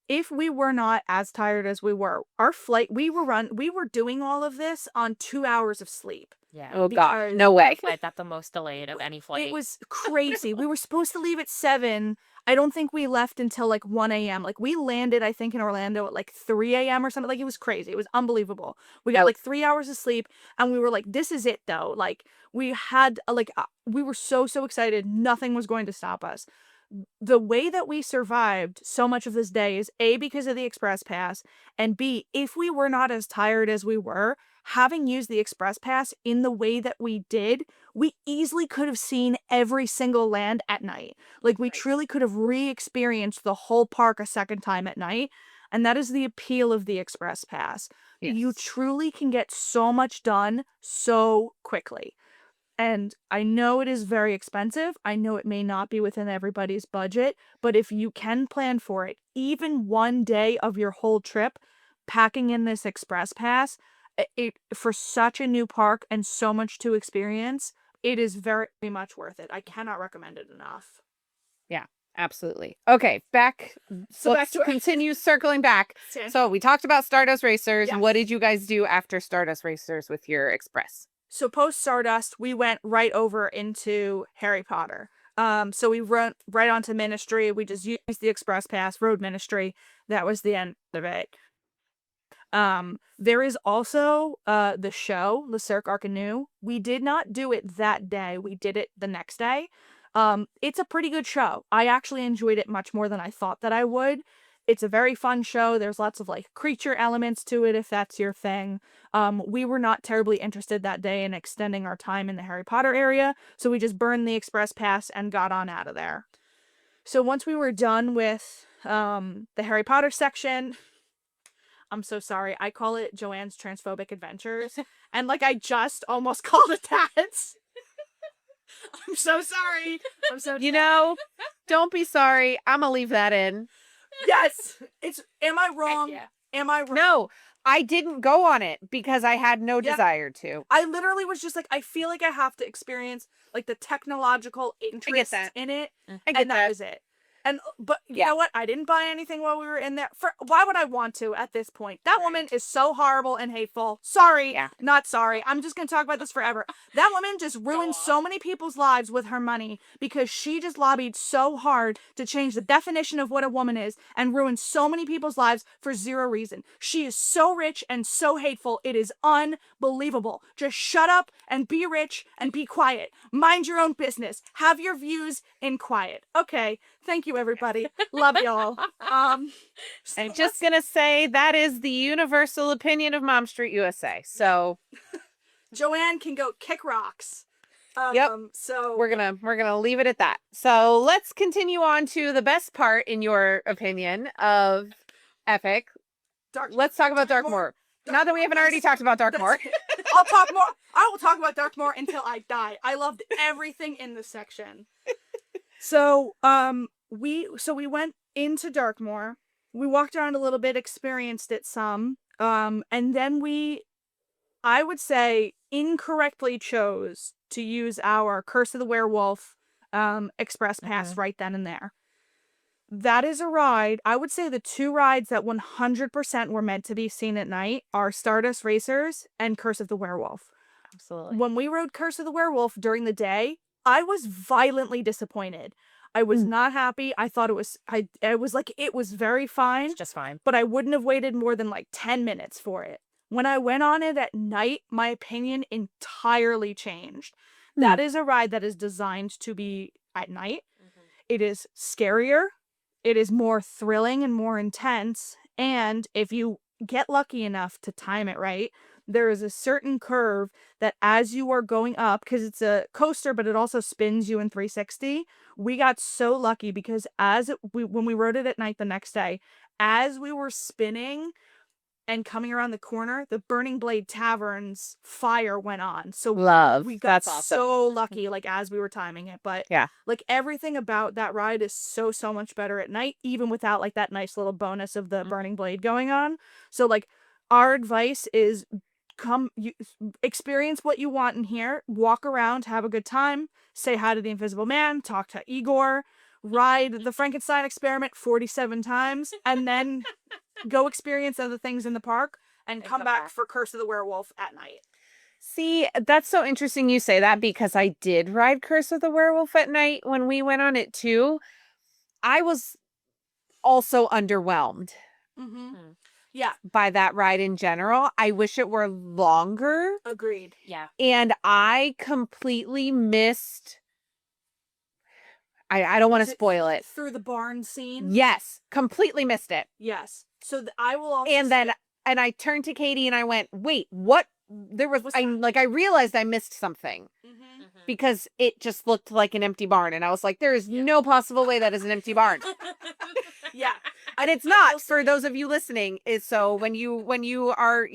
Speaker 2: if we were not as tired as we were, our flight, we were doing all of this on 2 hours of sleep.
Speaker 3: Yeah.
Speaker 1: oh God, no way.
Speaker 3: Flight that's the most delayed of any flight.
Speaker 2: It was crazy. We were supposed to leave at 7. I don't think we left until like 1 a.m. Like, we landed, I think, in Orlando at like 3 a.m. or something. Like, it was crazy. It was unbelievable. We got like 3 hours of sleep, and we were like, this is it though. Like, we had we were so excited. Nothing was going to stop us. The way that we survived so much of this day is A, because of the express pass, and B, if we were not as tired as we were, having used the express pass in the way that we did, we easily could have seen every single land at night. Like, we truly could have re-experienced the whole park a second time at night. And that is the appeal of the express pass. You truly can get so much done so quickly. And I know it is very expensive. I know it may not be within everybody's budget, but if you can plan for it, even one day of your whole trip, packing in this express pass, it for such a new park and so much to experience, it is very much worth it. I cannot recommend it enough.
Speaker 1: Yeah, absolutely. Okay, back.
Speaker 2: So back
Speaker 1: Let's
Speaker 2: to our
Speaker 1: continue circling back.
Speaker 2: San-
Speaker 1: So we talked about Stardust Racers.
Speaker 2: Yes.
Speaker 1: What did you guys do after Stardust Racers with your express?
Speaker 2: So post Stardust, we went right over into Harry Potter. So we went right onto Ministry. We just used the Express Pass, rode Ministry. That was the end of it. There is also the show, Le Cirque Arcanu. We did not do it that day. We did it the next day. It's a pretty good show. I actually enjoyed it much more than I thought that I would. It's a very fun show. There's lots of like creature elements to it if that's your thing. We were not terribly interested that day in extending our time in the Harry Potter area, so we just burned the Express Pass and got on out of there. So once we were done with the Harry Potter section, I'm so sorry. I call it Joanne's Transphobic Adventures. And like I just almost called it that. I'm so sorry. I'm so
Speaker 1: You know, don't be sorry. I'm gonna leave that in.
Speaker 2: Yes. Am I wrong?
Speaker 3: yeah.
Speaker 2: Am I wrong?
Speaker 1: No, I didn't go on it because I had no
Speaker 2: Yeah.
Speaker 1: desire to.
Speaker 2: I literally was just like, I feel like I have to experience like the technological interest
Speaker 1: that.
Speaker 2: in it.
Speaker 1: I get
Speaker 2: And that was it. And but you
Speaker 1: Yeah.
Speaker 2: know what? I didn't buy anything while we were in there. Why would I want to at this point? That woman is so horrible and hateful. Sorry,
Speaker 1: Yeah.
Speaker 2: not sorry. I'm just gonna talk about this forever. That woman just ruined so many people's lives with her money because she just lobbied so hard to change the definition of what a woman is and ruined so many people's lives for zero reason. She is so rich and so hateful. It is unbelievable. Just shut up and be rich and be quiet. Mind your own business. Have your views in quiet. Okay. Thank you, everybody. Love y'all.
Speaker 1: I'm just gonna say that is the universal opinion of Mom Street USA. So
Speaker 2: Joanne can go kick rocks.
Speaker 1: Yep.
Speaker 2: So
Speaker 1: we're gonna leave it at that. So let's continue on to the best part, in your opinion, of Epic. Let's talk about Darkmoor. Now that we haven't already talked about Darkmoor.
Speaker 2: I'll talk more. I will talk about Darkmoor until I die. I loved everything in this section. So, we went into Darkmoor. We walked around a little bit, experienced it some, and then I would say, incorrectly chose to use our Curse of the Werewolf Express Pass right then and there. That is a ride. I would say the two rides that 100% were meant to be seen at night are Stardust Racers and Curse of the Werewolf.
Speaker 3: Absolutely.
Speaker 2: When we rode Curse of the Werewolf during the day, I was violently disappointed. I was not happy. I thought it was very fine,
Speaker 3: It's just fine.
Speaker 2: but I wouldn't have waited more than like 10 minutes for it. When I went on it at night, my opinion entirely changed. That is a ride that is designed to be at night. It is scarier. It is more thrilling and more intense. And if you get lucky enough to time it right, there is a certain curve that as you are going up, because it's a coaster, but it also spins you in 360. We got so lucky because when we rode it at night the next day, as we were spinning and coming around the corner, the Burning Blade Tavern's fire went on. So
Speaker 1: Love.
Speaker 2: we got
Speaker 1: That's awesome.
Speaker 2: so lucky, like as we were timing it. But
Speaker 1: Yeah.
Speaker 2: like everything about that ride is so much better at night, even without like that nice little bonus of the Burning Blade going on. So like our advice is experience what you want in here, walk around, have a good time, say hi to the Invisible Man, talk to Igor, ride the Frankenstein experiment 47 times, and then go experience other things in the park and come back for Curse of the Werewolf at night.
Speaker 1: See, that's so interesting you say that because I did ride Curse of the Werewolf at night when we went on it too. I was also underwhelmed
Speaker 2: Yeah,
Speaker 1: by that ride in general. I wish it were longer.
Speaker 2: agreed.
Speaker 3: Yeah.
Speaker 1: And I completely missed. I don't want
Speaker 2: Was
Speaker 1: to
Speaker 2: it
Speaker 1: spoil it.
Speaker 2: Through the barn scene?
Speaker 1: Yes, completely missed it.
Speaker 2: Yes. So I will also
Speaker 1: And then I turned to Katie and I went, "Wait, what? There was I realized I missed something because it just looked like an empty barn, and I was like, there is no possible way that is an empty barn."
Speaker 2: Yeah.
Speaker 1: And it's not, for those of you listening. Is so when you are,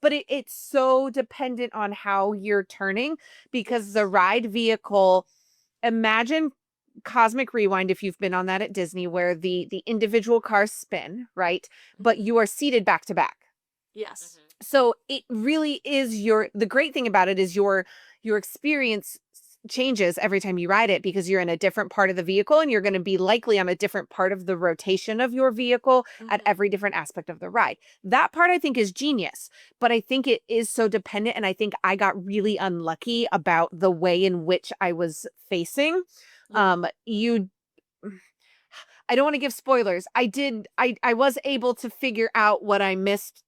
Speaker 1: but it's so dependent on how you're turning, because the ride vehicle, imagine Cosmic Rewind, if you've been on that at Disney, where the individual cars spin, right? But you are seated back to back.
Speaker 2: Yes.
Speaker 1: So it really is the great thing about it is your experience changes every time you ride it because you're in a different part of the vehicle and you're going to be likely on a different part of the rotation of your vehicle at every different aspect of the ride. That part I think is genius, but I think it is so dependent, and I think I got really unlucky about the way in which I was facing. You I don't want to give spoilers. I was able to figure out what I missed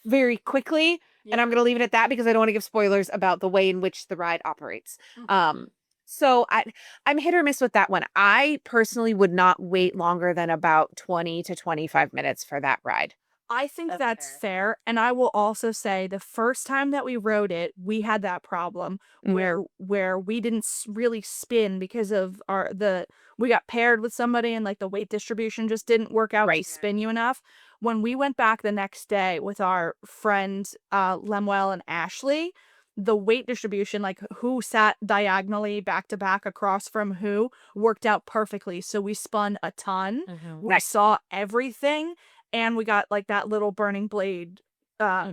Speaker 1: very quickly. And I'm going to leave it at that because I don't want to give spoilers about the way in which the ride operates. So I'm hit or miss with that one. I personally would not wait longer than about 20 to 25 minutes for that ride.
Speaker 2: I think that's fair. And I will also say the first time that we rode it, we had that problem where we didn't really spin because of we got paired with somebody and like the weight distribution just didn't work out to spin you enough. When we went back the next day with our friends Lemuel and Ashley, the weight distribution, like who sat diagonally back to back across from who, worked out perfectly. So we spun a ton. We saw everything. And we got like that little burning blade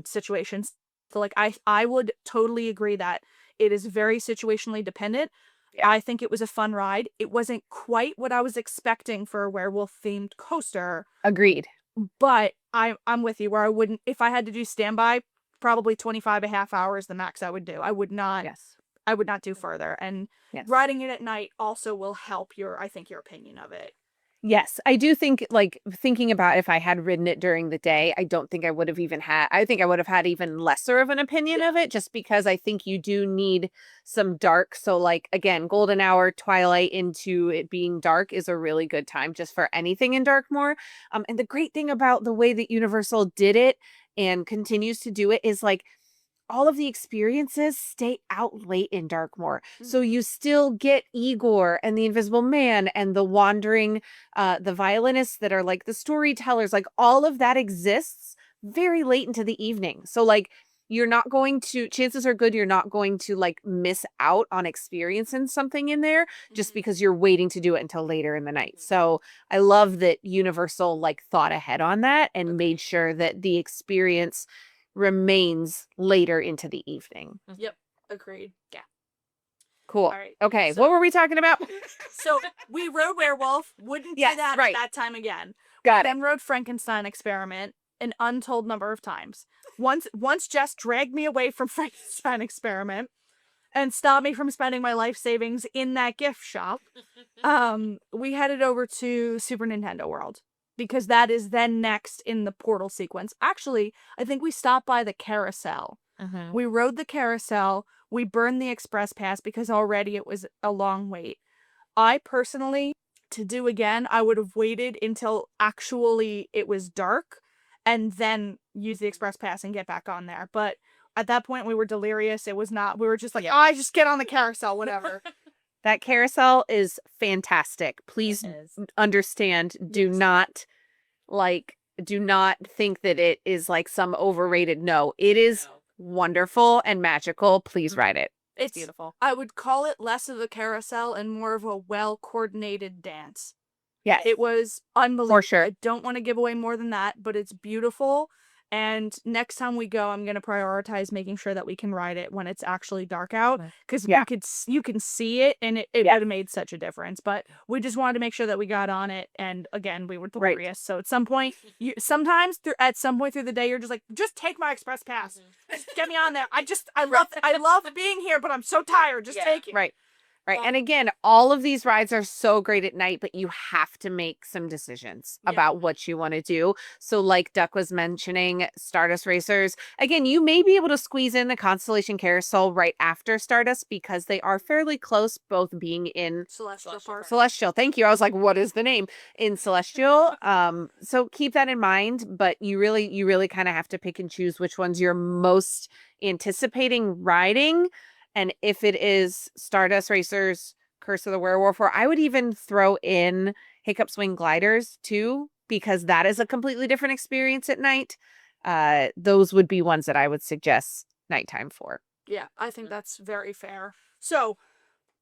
Speaker 2: situation. So like I would totally agree that it is very situationally dependent. Yeah. I think it was a fun ride. It wasn't quite what I was expecting for a werewolf themed coaster.
Speaker 1: Agreed.
Speaker 2: But I'm with you where I wouldn't, if I had to do standby, probably 25 and a half hours the max I would do. I would not do further. And riding it at night also will help your opinion of it.
Speaker 1: Yes, I do think, like, thinking about if I had ridden it during the day, I don't think I would have even had, I think I would have had even lesser of an opinion of it, just because I think you do need some dark. So, like, again, golden hour, twilight into it being dark is a really good time just for anything in Darkmoor. And the great thing about the way that Universal did it and continues to do it is, like, all of the experiences stay out late in Darkmoor. So you still get Igor and the Invisible Man and the wandering, the violinists that are like the storytellers, like all of that exists very late into the evening. So like you're not going to, chances are good you're not going to like miss out on experiencing something in there just because you're waiting to do it until later in the night. So I love that Universal like thought ahead on that and made sure that the experience remains later into the evening.
Speaker 2: Yep. Agreed. Yeah.
Speaker 1: Cool.
Speaker 2: All right.
Speaker 1: Okay. So, what were we talking about?
Speaker 2: So we rode Werewolf. Wouldn't do that at that time again.
Speaker 1: Got
Speaker 2: Then rode Frankenstein Experiment an untold number of times. Once Jess dragged me away from Frankenstein Experiment and stopped me from spending my life savings in that gift shop. We headed over to Super Nintendo World, because that is then next in the portal sequence. Actually, I think we stopped by the carousel. We rode the carousel. We burned the express pass because already it was a long wait. I personally, to do again, I would have waited until actually it was dark and then use the express pass and get back on there. But at that point, we were delirious. It was not, we were just like, I just get on the carousel, whatever.
Speaker 1: That carousel is fantastic. Please understand, do not think that it is like some overrated. No, it is wonderful and magical. Please ride it.
Speaker 2: It's beautiful. I would call it less of a carousel and more of a well-coordinated dance.
Speaker 1: Yes.
Speaker 2: It was unbelievable.
Speaker 1: For sure.
Speaker 2: I don't want to give away more than that, but it's beautiful. And next time we go, I'm going to prioritize making sure that we can ride it when it's actually dark out, because you can see it, and it would have made such a difference. But we just wanted to make sure that we got on it. And again, we were delirious. So at some point, at some point through the day, you're just like, just take my express pass. Just get me on there. I love being here, but I'm so tired. Just take it.
Speaker 1: Right. Right. And again, all of these rides are so great at night, but you have to make some decisions about what you want to do. So like Duck was mentioning, Stardust Racers, again, you may be able to squeeze in the Constellation Carousel right after Stardust because they are fairly close, both being in Celestial. Thank you. I was like, what is the name? In Celestial. So keep that in mind, but you really kind of have to pick and choose which ones you're most anticipating riding. And if it is Stardust Racers, Curse of the Werewolf, or I would even throw in Hiccup Swing Gliders too, because that is a completely different experience at night. Those would be ones that I would suggest nighttime for.
Speaker 2: Yeah, I think that's very fair. So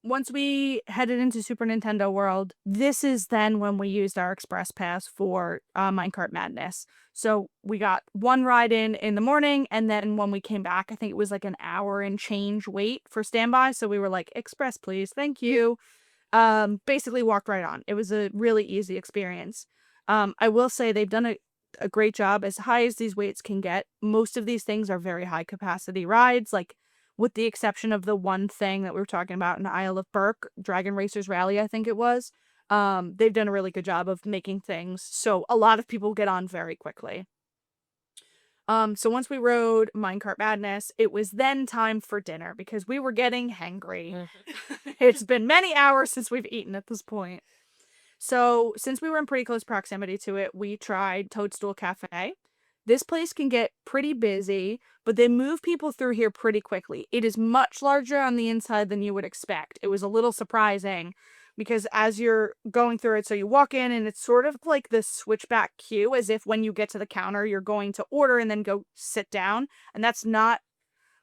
Speaker 2: once we headed into Super Nintendo World, this is then when we used our Express Pass for Minecart Madness. So we got one ride in the morning, and then when we came back, I think it was like an hour and change wait for standby. So we were like, Express, please, thank you. Basically walked right on. It was a really easy experience. I will say they've done a great job. As high as these waits can get, most of these things are very high capacity rides, like with the exception of the one thing that we were talking about in the Isle of Berk, Dragon Racers Rally, I think it was. They've done a really good job of making things so a lot of people get on very quickly. So once we rode Minecart Madness, it was then time for dinner because we were getting hangry. It's been many hours since we've eaten at this point. So since we were in pretty close proximity to it, we tried Toadstool Cafe. This place can get pretty busy, but they move people through here pretty quickly. It is much larger on the inside than you would expect. It was a little surprising because as you're going through it, so you walk in and it's sort of like the switchback queue, as if when you get to the counter, you're going to order and then go sit down. And that's not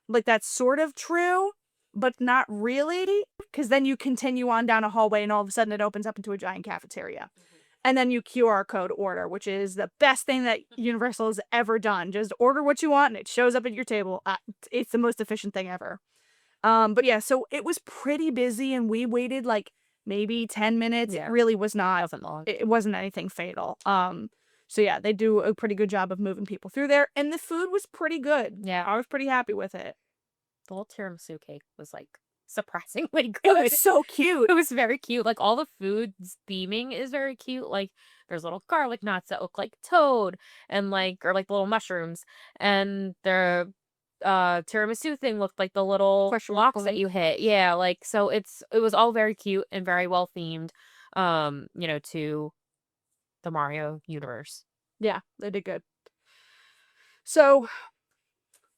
Speaker 2: like that's sort of true, but not really, because then you continue on down a hallway and all of a sudden it opens up into a giant cafeteria. And then you QR code order, which is the best thing that Universal has ever done. Just order what you want and it shows up at your table. It's the most efficient thing ever. But yeah, so it was pretty busy and we waited like maybe 10 minutes.
Speaker 3: Yeah.
Speaker 2: It really was not.
Speaker 3: It wasn't long.
Speaker 2: It wasn't anything fatal. So yeah, they do a pretty good job of moving people through there. And the food was pretty good.
Speaker 3: Yeah.
Speaker 2: I was pretty happy with it.
Speaker 3: The little tiramisu cake was like surprisingly good.
Speaker 2: It was so cute.
Speaker 3: It was very cute. Like all the food's theming is very cute. Like there's little garlic knots that look like toad and like or like little mushrooms. And the tiramisu thing looked like the little
Speaker 2: Question mark
Speaker 3: blocks that
Speaker 2: balloon.
Speaker 3: you hit. Yeah, like so it was all very cute and very well themed, to the Mario universe.
Speaker 2: Yeah, they did good. So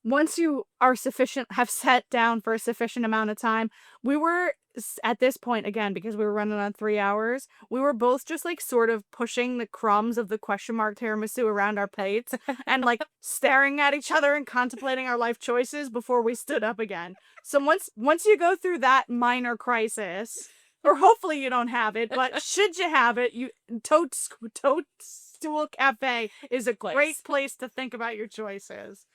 Speaker 2: once you have sat down for a sufficient amount of time, we were at this point again because we were running on 3 hours. We were both just like sort of pushing the crumbs of the question mark tiramisu around our plates and like staring at each other and contemplating our life choices before we stood up again. So once you go through that minor crisis, or hopefully you don't have it, but should you have it, Toadstool Cafe is a great place to think about your choices.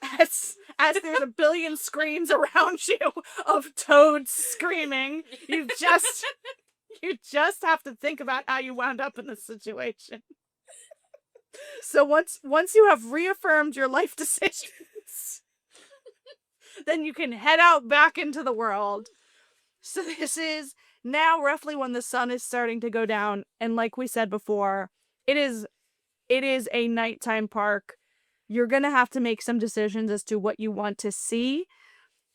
Speaker 2: As there's a billion screens around you of toads screaming, you just have to think about how you wound up in this situation. So once you have reaffirmed your life decisions, then you can head out back into the world. So this is now roughly when the sun is starting to go down, and like we said before, it is a nighttime park. You're going to have to make some decisions as to what you want to see.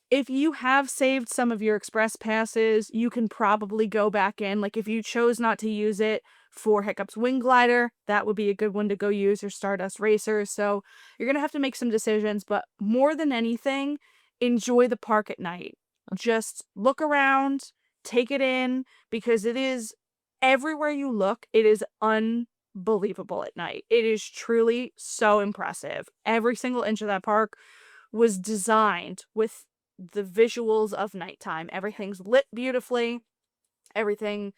Speaker 2: If you have saved some of your express passes, you can probably go back in. Like if you chose not to use it for Hiccup's Wing Glider, that would be a good one to go use, or Stardust Racers. So you're going to have to make some decisions, but more than anything, enjoy the park at night. Just look around, take it in, because it is everywhere you look, it is unbelievable at night. It is truly so impressive. Every single inch of that park was designed with the visuals of nighttime. Everything's lit beautifully. Everything,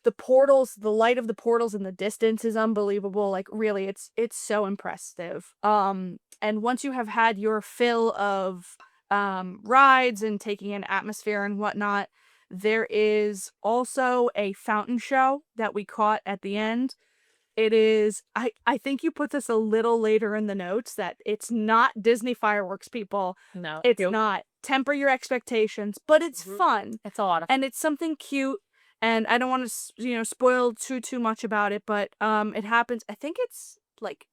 Speaker 2: the portals, the light of the portals in the distance is unbelievable. Like really, it's so impressive. And once you have had your fill of rides and taking in atmosphere and whatnot, there is also a fountain show that we caught at the end. It is, I think you put this a little later in the notes, that it's not Disney fireworks, people.
Speaker 3: No,
Speaker 2: It's not. Temper your expectations, but it's fun.
Speaker 3: It's a lot of
Speaker 2: And it's something cute. And I don't want to, spoil too much about it, but it happens, I think it's like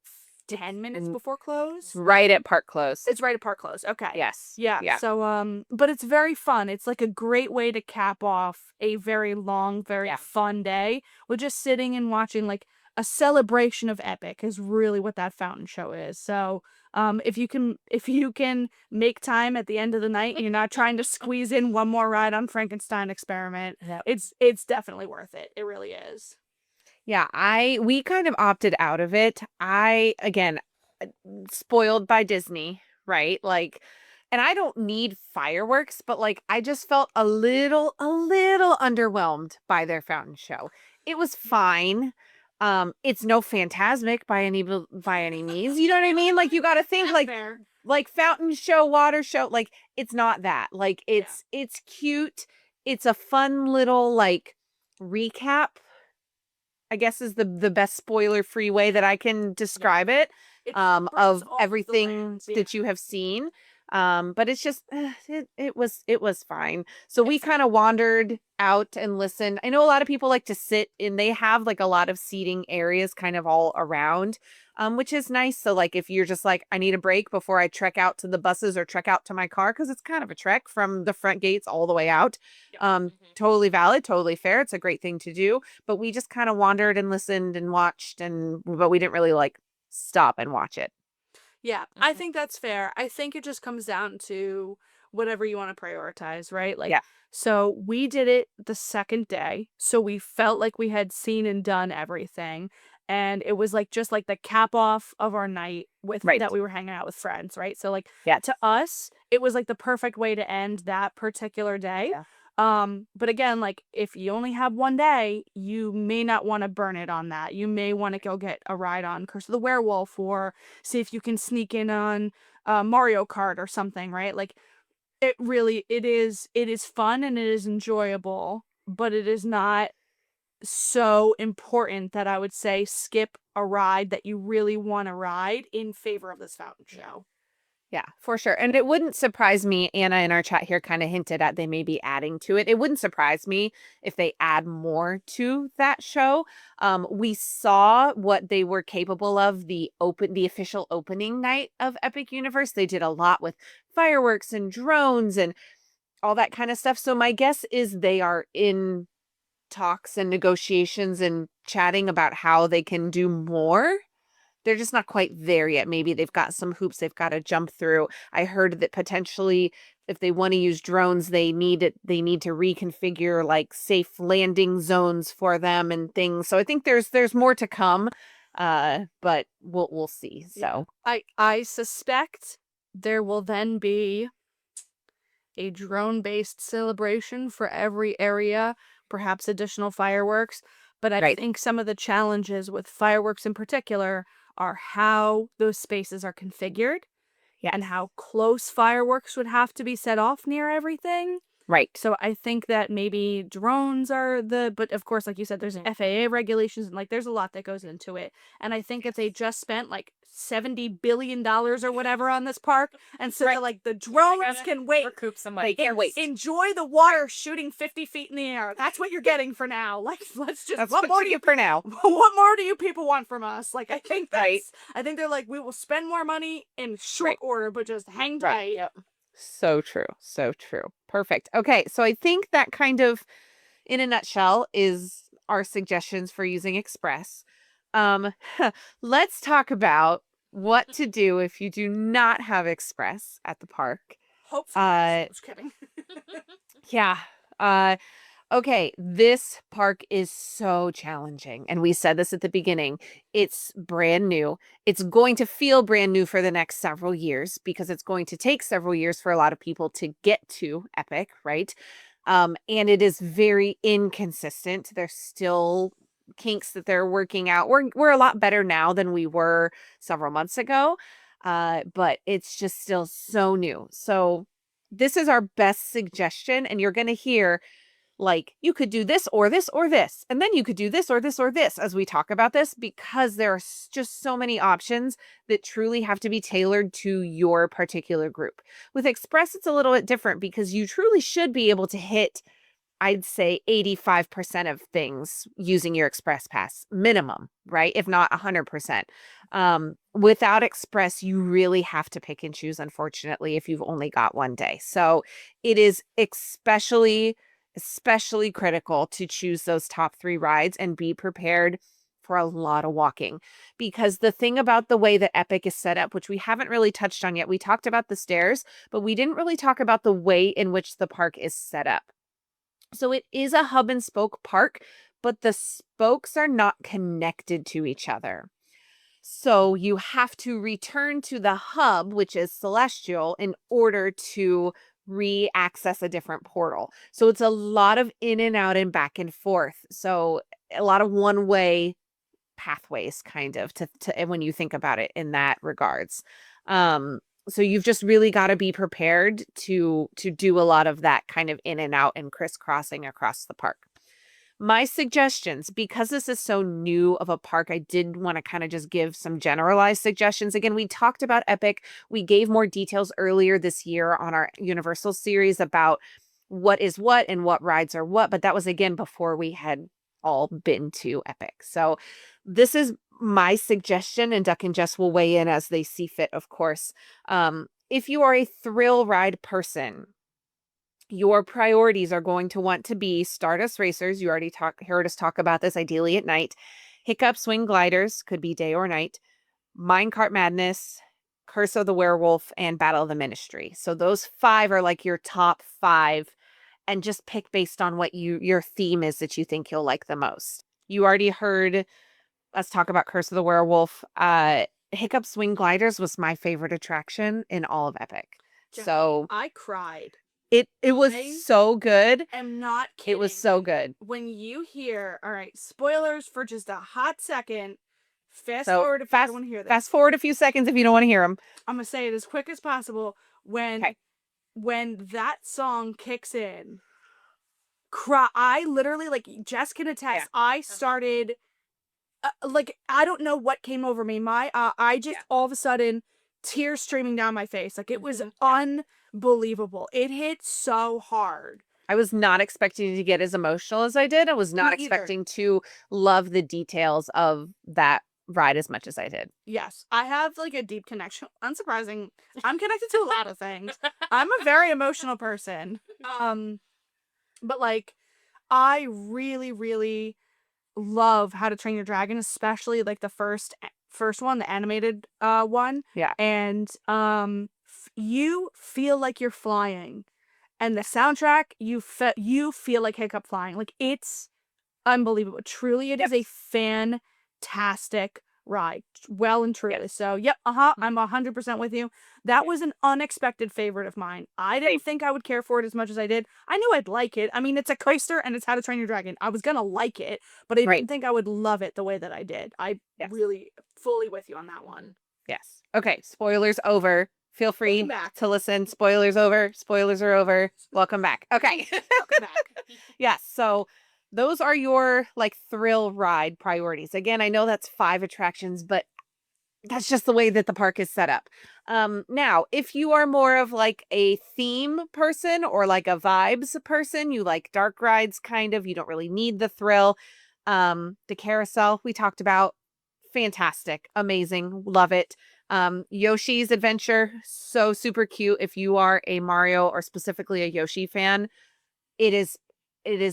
Speaker 2: 10 minutes before close.
Speaker 1: Right at park close.
Speaker 2: It's right at park close. Okay.
Speaker 1: Yes.
Speaker 2: Yeah. So, but it's very fun. It's like a great way to cap off a very long, very fun day with just sitting and watching, like, a celebration of Epic is really what that fountain show is. So, if you can make time at the end of the night and you're not trying to squeeze in one more ride on Frankenstein Experiment, it's definitely worth it. It really is.
Speaker 1: Yeah, we kind of opted out of it. Again, spoiled by Disney, right? Like and I don't need fireworks, but like I just felt a little underwhelmed by their fountain show. It was fine. It's no Fantasmic by any means. You know what I mean? Like you got to think
Speaker 2: Fair.
Speaker 1: like fountain show, water show, like it's not that. Like it's cute. It's a fun little like recap, I guess is the best spoiler-free way that I can describe it,
Speaker 2: It covers
Speaker 1: of
Speaker 2: all the
Speaker 1: everything
Speaker 2: lands, yeah.
Speaker 1: that you have seen. But it's just it was fine. So we
Speaker 2: It's
Speaker 1: kind of wandered out and listened. I know a lot of people like to sit and they have like a lot of seating areas kind of all around, which is nice. So like if you're just like, I need a break before I trek out to the buses or trek out to my car, because it's kind of a trek from the front gates all the way out. Totally valid, totally fair. It's a great thing to do. But we just kind of wandered and listened and watched, but we didn't really like stop and watch it.
Speaker 2: Yeah, I think that's fair. I think it just comes down to whatever you want to prioritize, right? Like,
Speaker 1: Yeah.
Speaker 2: so we did it the second day, so we felt like we had seen and done everything. And it was like just like the cap off of our night with
Speaker 1: Right.
Speaker 2: that we were hanging out with friends, right? So like
Speaker 1: Yeah.
Speaker 2: to us, it was like the perfect way to end that particular day.
Speaker 1: Yeah.
Speaker 2: But again, like if you only have one day, you may not want to burn it on that. You may want to go get a ride on Curse of the Werewolf or see if you can sneak in on Mario Kart or something, right? Like it is fun and it is enjoyable, but it is not so important that I would say skip a ride that you really want to ride in favor of this fountain show.
Speaker 1: Yeah, for sure. And it wouldn't surprise me. Anna in our chat here kind of hinted at they may be adding to it. It wouldn't surprise me if they add more to that show. We saw what they were capable of the official opening night of Epic Universe. They did a lot with fireworks and drones and all that kind of stuff. So my guess is they are in talks and negotiations and chatting about how they can do more. They're just not quite there yet. Maybe they've got some hoops they've got to jump through. I heard that potentially if they want to use drones, they need to reconfigure like safe landing zones for them and things. So I think there's more to come. But we'll see. So
Speaker 2: I suspect there will then be a drone-based celebration for every area, perhaps additional fireworks. But I
Speaker 1: right.
Speaker 2: think some of the challenges with fireworks in particular are how those spaces are configured and
Speaker 1: Yes.
Speaker 2: how close fireworks would have to be set off near everything.
Speaker 1: Right.
Speaker 2: So I think that maybe drones are but of course, like you said, there's FAA regulations and like there's a lot that goes into it. And I think if they just spent like $70 billion or whatever on this park, and so
Speaker 1: Right.
Speaker 2: that like the drones can wait,
Speaker 3: Recoup some money.
Speaker 1: They can't wait.
Speaker 2: enjoy the water shooting 50 feet in the air. That's what you're getting for now. Like, let's just,
Speaker 1: That's
Speaker 2: what more do you,
Speaker 1: for now.
Speaker 2: what more do you people want from us? Like, I think
Speaker 1: Right.
Speaker 2: I think they're like, we will spend more money in short
Speaker 1: Right.
Speaker 2: order, but just hang tight.
Speaker 1: Right. Yep. So true. So true. Perfect. Okay. So I think that kind of, in a nutshell, is our suggestions for using Express. Let's talk about what to do if you do not have Express at the park.
Speaker 2: Hopefully. Just kidding.
Speaker 1: Yeah. Okay, this park is so challenging. And we said this at the beginning. It's brand new. It's going to feel brand new for the next several years because it's going to take several years for a lot of people to get to Epic, right? And it is very inconsistent. There's still kinks that they're working out. We're a lot better now than we were several months ago. But it's just still so new. So this is our best suggestion, and you're going to hear like you could do this or this or this, and then you could do this or this or this as we talk about this, because there are just so many options that truly have to be tailored to your particular group. With Express, it's a little bit different because you truly should be able to hit, I'd say 85% of things using your Express Pass minimum, right? If not 100%. Without Express, you really have to pick and choose, unfortunately, if you've only got one day. So it is especially critical to choose those top 3 rides and be prepared for a lot of walking, because the thing about the way that Epic is set up, which we haven't really touched on yet, we talked about the stairs, but we didn't really talk about the way in which the park is set up. So it is a hub and spoke park, but the spokes are not connected to each other. So you have to return to the hub, which is celestial, in order to re-access a different portal. So it's a lot of in and out and back and forth. So a lot of one-way pathways kind of to and when you think about it in that regards. So you've just really got to be prepared to do a lot of that kind of in and out and crisscrossing across the park. My suggestions, because this is so new of a park, I did want to kind of just give some generalized suggestions. Again, we talked about Epic. We gave more details earlier this year on our Universal series about what is what and what rides are what, but that was again before we had all been to Epic. So this is my suggestion, and Duck and Jess will weigh in as they see fit, of course. If you are a thrill ride person, your priorities are going to want to be Stardust Racers. You already heard us talk about this, ideally at night. Hiccup Swing Gliders, could be day or night. Minecart Madness, Curse of the Werewolf, and Battle of the Ministry. So those 5 are like your top 5, and just pick based on what your theme is that you think you'll like the most. You already heard us talk about Curse of the Werewolf. Hiccup Swing Gliders was my favorite attraction in all of Epic. So
Speaker 2: I cried.
Speaker 1: it was
Speaker 2: I
Speaker 1: so good.
Speaker 2: am not kidding.
Speaker 1: It was so good.
Speaker 2: When you hear, all right, spoilers for just a hot second. Fast
Speaker 1: So
Speaker 2: forward if you don't want to hear this.
Speaker 1: fast forward a few seconds if you don't want to hear them.
Speaker 2: I'm gonna say it as quick as possible.
Speaker 1: Okay.
Speaker 2: When that song kicks in, cry. I literally, like, Jess can attest.
Speaker 1: Yeah.
Speaker 2: I started, like, I don't know what came over me. I just all of a sudden tears streaming down my face. Like, it was unbelievable. It hit so hard.
Speaker 1: I was not expecting to get as emotional as I did. I was not
Speaker 2: Me either.
Speaker 1: expecting to love the details of that ride as much as I did.
Speaker 2: Yes, I have like a deep connection. Unsurprising. I'm connected to a lot of things. I'm a very emotional person. But like, I really, really love How to Train Your Dragon, especially like the first one, the animated one.
Speaker 1: Yeah.
Speaker 2: And you feel like you're flying, and the soundtrack, you feel like Hiccup flying. Like, it's unbelievable. Truly, it is a fantastic ride. Well and truly. So, yep, I'm 100% with you. That was an unexpected favorite of mine. I didn't think I would care for it as much as I did. I knew I'd like it. I mean, it's a coaster and it's How to Train Your Dragon. I was gonna like it, but I didn't think I would love it the way that I did. I really fully with you on that one.
Speaker 1: Yes. Okay, spoilers over. Feel free
Speaker 2: Welcome back.
Speaker 1: to listen. Spoilers over. Spoilers are over. Welcome back. Okay.
Speaker 2: Welcome back.
Speaker 1: Yes. So those are your like thrill ride priorities. Again, I know that's 5 attractions, but that's just the way that the park is set up. Now, if you are more of like a theme person or like a vibes person, you like dark rides kind of, you don't really need the thrill. The carousel we talked about, fantastic, amazing, love it. Yoshi's Adventure, so super cute. If you are a Mario or specifically a Yoshi fan, it is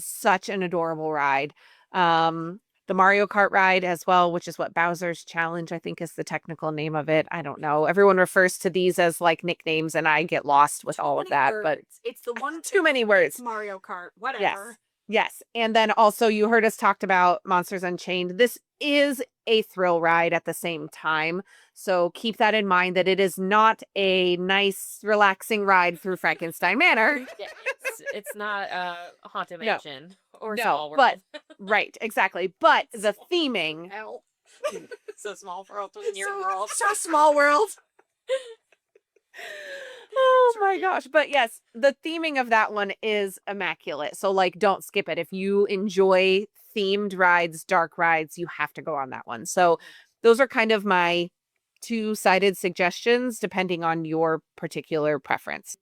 Speaker 1: such an adorable ride. The Mario Kart ride as well, which is what Bowser's Challenge, I think, is the technical name of it. I don't know. Everyone refers to these as like nicknames, and I get lost with all of that. But
Speaker 2: it's the one
Speaker 1: too many words.
Speaker 2: Mario Kart, whatever.
Speaker 1: Yes. Yes. And then also you heard us talked about Monsters Unchained. This is a thrill ride at the same time. So keep that in mind, that it is not a nice, relaxing ride through Frankenstein Manor.
Speaker 3: Yeah, it's not a Haunted Mansion or
Speaker 1: No,
Speaker 3: Small World.
Speaker 1: but right, exactly. But the theming.
Speaker 3: So Small World was in your world.
Speaker 2: So Small World.
Speaker 1: Oh my gosh. But yes, the theming of that one is immaculate. So like, don't skip it. If you enjoy themed rides, dark rides, you have to go on that one. So those are kind of my 2-sided suggestions depending on your particular preference.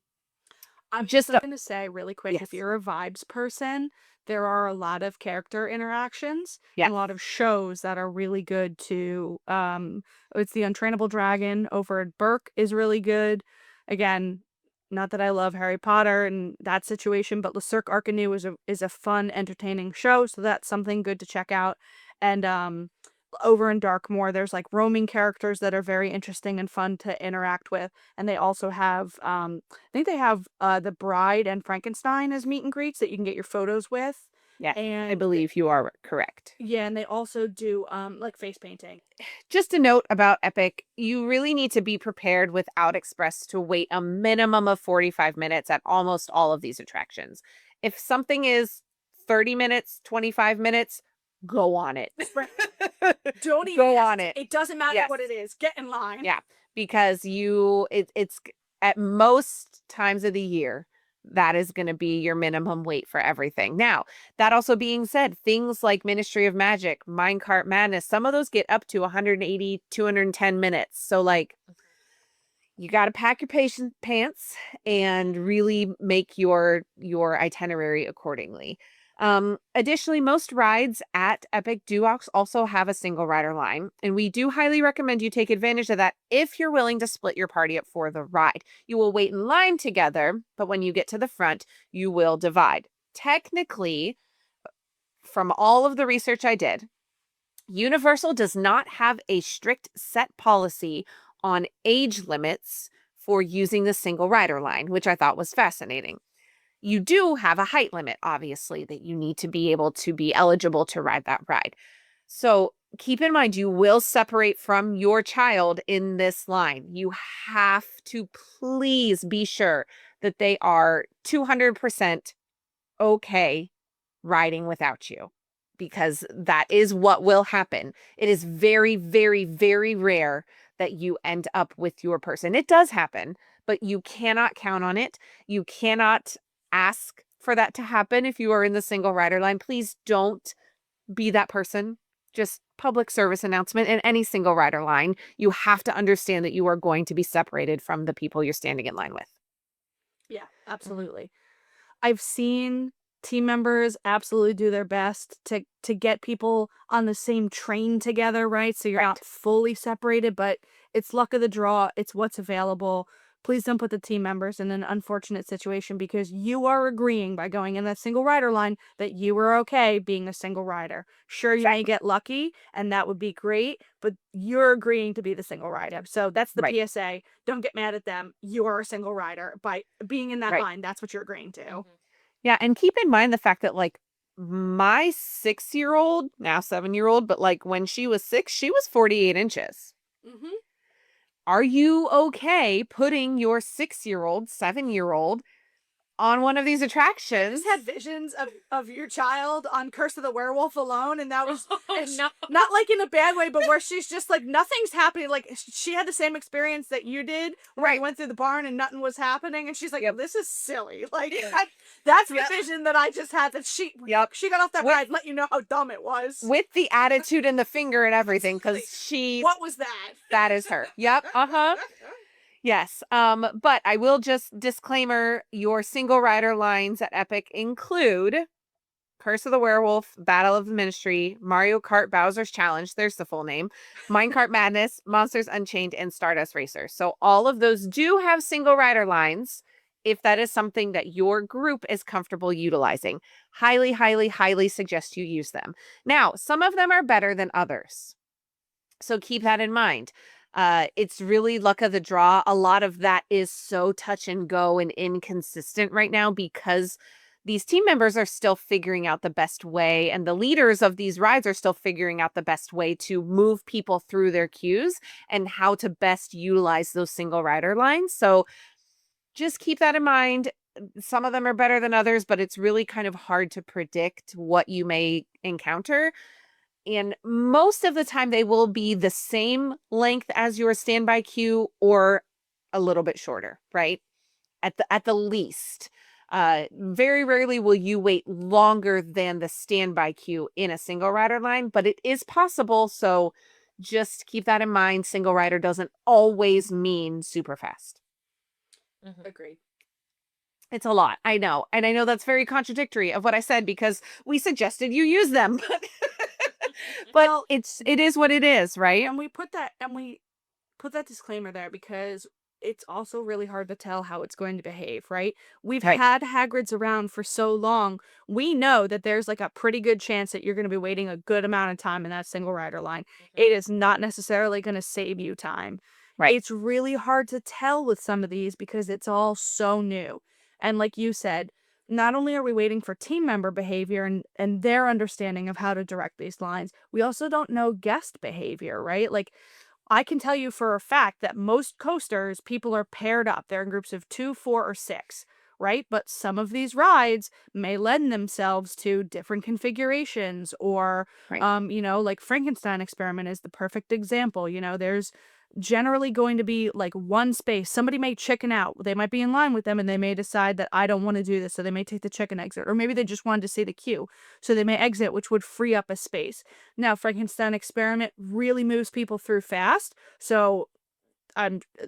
Speaker 2: I'm just going to say really quick, if you're a vibes person, there are a lot of character interactions and a lot of shows that are really good too. It's the Untrainable Dragon over at Berk is really good. Again, not that I love Harry Potter and that situation, but Le Cirque Arcanu is a fun, entertaining show, so that's something good to check out. And over in Darkmoor, there's like roaming characters that are very interesting and fun to interact with. And they also have, I think they have the Bride and Frankenstein as meet and greets that you can get your photos with.
Speaker 1: Yes, I
Speaker 2: And
Speaker 1: believe you are correct.
Speaker 2: yeah, and they also do like face painting.
Speaker 1: Just a note about Epic, you really need to be prepared without Express to wait a minimum of 45 minutes at almost all of these attractions. If something is 30 minutes, 25 minutes, go on it.
Speaker 2: Right. Don't even
Speaker 1: Go
Speaker 2: ask.
Speaker 1: on it.
Speaker 2: It doesn't matter
Speaker 1: Yes.
Speaker 2: what it is. Get in line.
Speaker 1: Yeah, because it's at most times of the year that is going to be your minimum wait for everything. Now, that also being said, things like Ministry of Magic, Minecart Madness, some of those get up to 180, 210 minutes. So like you got to pack your patient pants and really make your itinerary accordingly. Additionally, most rides at Epic do also have a single rider line, and we do highly recommend you take advantage of that if you're willing to split your party up for the ride. You will wait in line together, but when you get to the front, you will divide. Technically, from all of the research I did, Universal does not have a strict set policy on age limits for using the single rider line, which I thought was fascinating. You do have a height limit, obviously, that you need to be able to be eligible to ride that ride. So keep in mind, you will separate from your child in this line. You have to please be sure that they are 200% okay riding without you, because that is what will happen. It is very, very, very rare that you end up with your person. It does happen, but you cannot count on it. You cannot ask for that to happen if you are in the single rider line. Please don't be that person. Just public service announcement in any single rider line. You have to understand that you are going to be separated from the people you're standing in line with.
Speaker 2: Yeah, absolutely. I've seen team members absolutely do their best to get people on the same train together, right? So you're
Speaker 1: Right.
Speaker 2: not fully separated, but it's luck of the draw. It's what's available. Please don't put the team members in an unfortunate situation because you are agreeing by going in that single rider line that you were okay being a single rider. Sure, you may
Speaker 1: Exactly.
Speaker 2: get lucky and that would be great, but you're agreeing to be the single rider. So that's the
Speaker 1: Right.
Speaker 2: PSA. Don't get mad at them. You're a single rider by being in that
Speaker 1: Right.
Speaker 2: line. That's what you're agreeing to.
Speaker 3: Mhm.
Speaker 1: Yeah, and keep in mind the fact that, like, my 6-year-old, now 7-year-old, but, like, when she was 6, she was 48 inches.
Speaker 2: Mm-hmm.
Speaker 1: Are you okay putting your 6-year-old, 7-year-old on one of these
Speaker 2: I
Speaker 1: attractions?
Speaker 2: just had visions of your child on Curse of the Werewolf alone, and that was
Speaker 3: Oh,
Speaker 2: it's
Speaker 3: no.
Speaker 2: not like in a bad way, but where she's just like nothing's happening. Like she had the same experience that you did, where
Speaker 1: Right.
Speaker 2: you went through the barn and nothing was happening, and she's like,
Speaker 1: Yep.
Speaker 2: "This is silly." Like that's the
Speaker 1: Yep.
Speaker 2: vision that I just had. That she
Speaker 1: Yep.
Speaker 2: she got off that
Speaker 1: With
Speaker 2: ride, and let you know how dumb it was.
Speaker 1: with the attitude and the finger and everything, because
Speaker 2: What was that?
Speaker 1: that is her. Yep. Uh-huh. Yes. But I will just disclaimer, your single rider lines at Epic include Curse of the Werewolf, Battle of the Ministry, Mario Kart Bowser's Challenge, there's the full name, Minecart Madness, Monsters Unchained, and Stardust Racers. So all of those do have single rider lines if that is something that your group is comfortable utilizing. Highly, highly, highly suggest you use them. Now, some of them are better than others. So keep that in mind. It's really luck of the draw. A lot of that is so touch and go and inconsistent right now because these team members are still figuring out the best way, and the leaders of these rides are still figuring out the best way to move people through their queues and how to best utilize those single rider lines. So just keep that in mind. Some of them are better than others, but it's really kind of hard to predict what you may encounter. And most of the time, they will be the same length as your standby queue or a little bit shorter, right? At the least. Very rarely will you wait longer than the standby queue in a single rider line, but it is possible. So just keep that in mind. Single rider doesn't always mean super fast.
Speaker 3: Mhm.
Speaker 2: Agreed.
Speaker 1: It's a lot. I know. And I know that's very contradictory of what I said because we suggested you use them. But
Speaker 2: Well,
Speaker 1: it is what it is, right?
Speaker 2: and we put that disclaimer there because it's also really hard to tell how it's going to behave, right? We've
Speaker 1: Right.
Speaker 2: had Hagrids around for so long. We know that there's like a pretty good chance that you're going to be waiting a good amount of time in that single rider line. It is not necessarily going to save you time.
Speaker 1: Right.
Speaker 2: It's really hard to tell with some of these because it's all so new. And like you said, not only are we waiting for team member behavior and their understanding of how to direct these lines, we also don't know guest behavior, right? Like, I can tell you for a fact that most coasters, people are paired up. They're in groups of 2, 4, or 6, right? But some of these rides may lend themselves to different configurations or,
Speaker 1: Right.
Speaker 2: like Frankenstein experiment is the perfect example. There's generally going to be like one space. Somebody may chicken out. They might be in line with them and they may decide that I don't want to do this. So they may take the chicken exit, or maybe they just wanted to see the queue. So they may exit, which would free up a space. Now, Frankenstein experiment really moves people through fast. So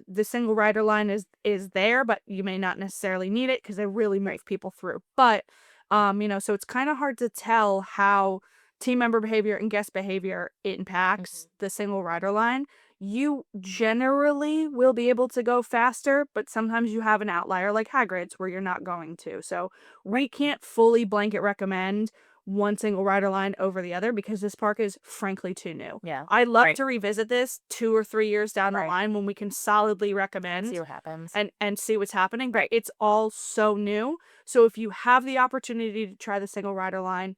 Speaker 2: the single rider line is there, but you may not necessarily need it because they really move people through. But so it's kind of hard to tell how team member behavior and guest behavior impacts the single rider line. You generally will be able to go faster, but sometimes you have an outlier like Hagrid's where you're not going to. So we can't fully blanket recommend one single rider line over the other because this park is frankly too new.
Speaker 3: Yeah.
Speaker 2: I'd love
Speaker 3: Right.
Speaker 2: to revisit this 2 or 3 years down the
Speaker 3: Right.
Speaker 2: line when we can solidly recommend
Speaker 3: See what happens.
Speaker 2: and see what's happening. But it's all so new. So if you have the opportunity to try the single rider line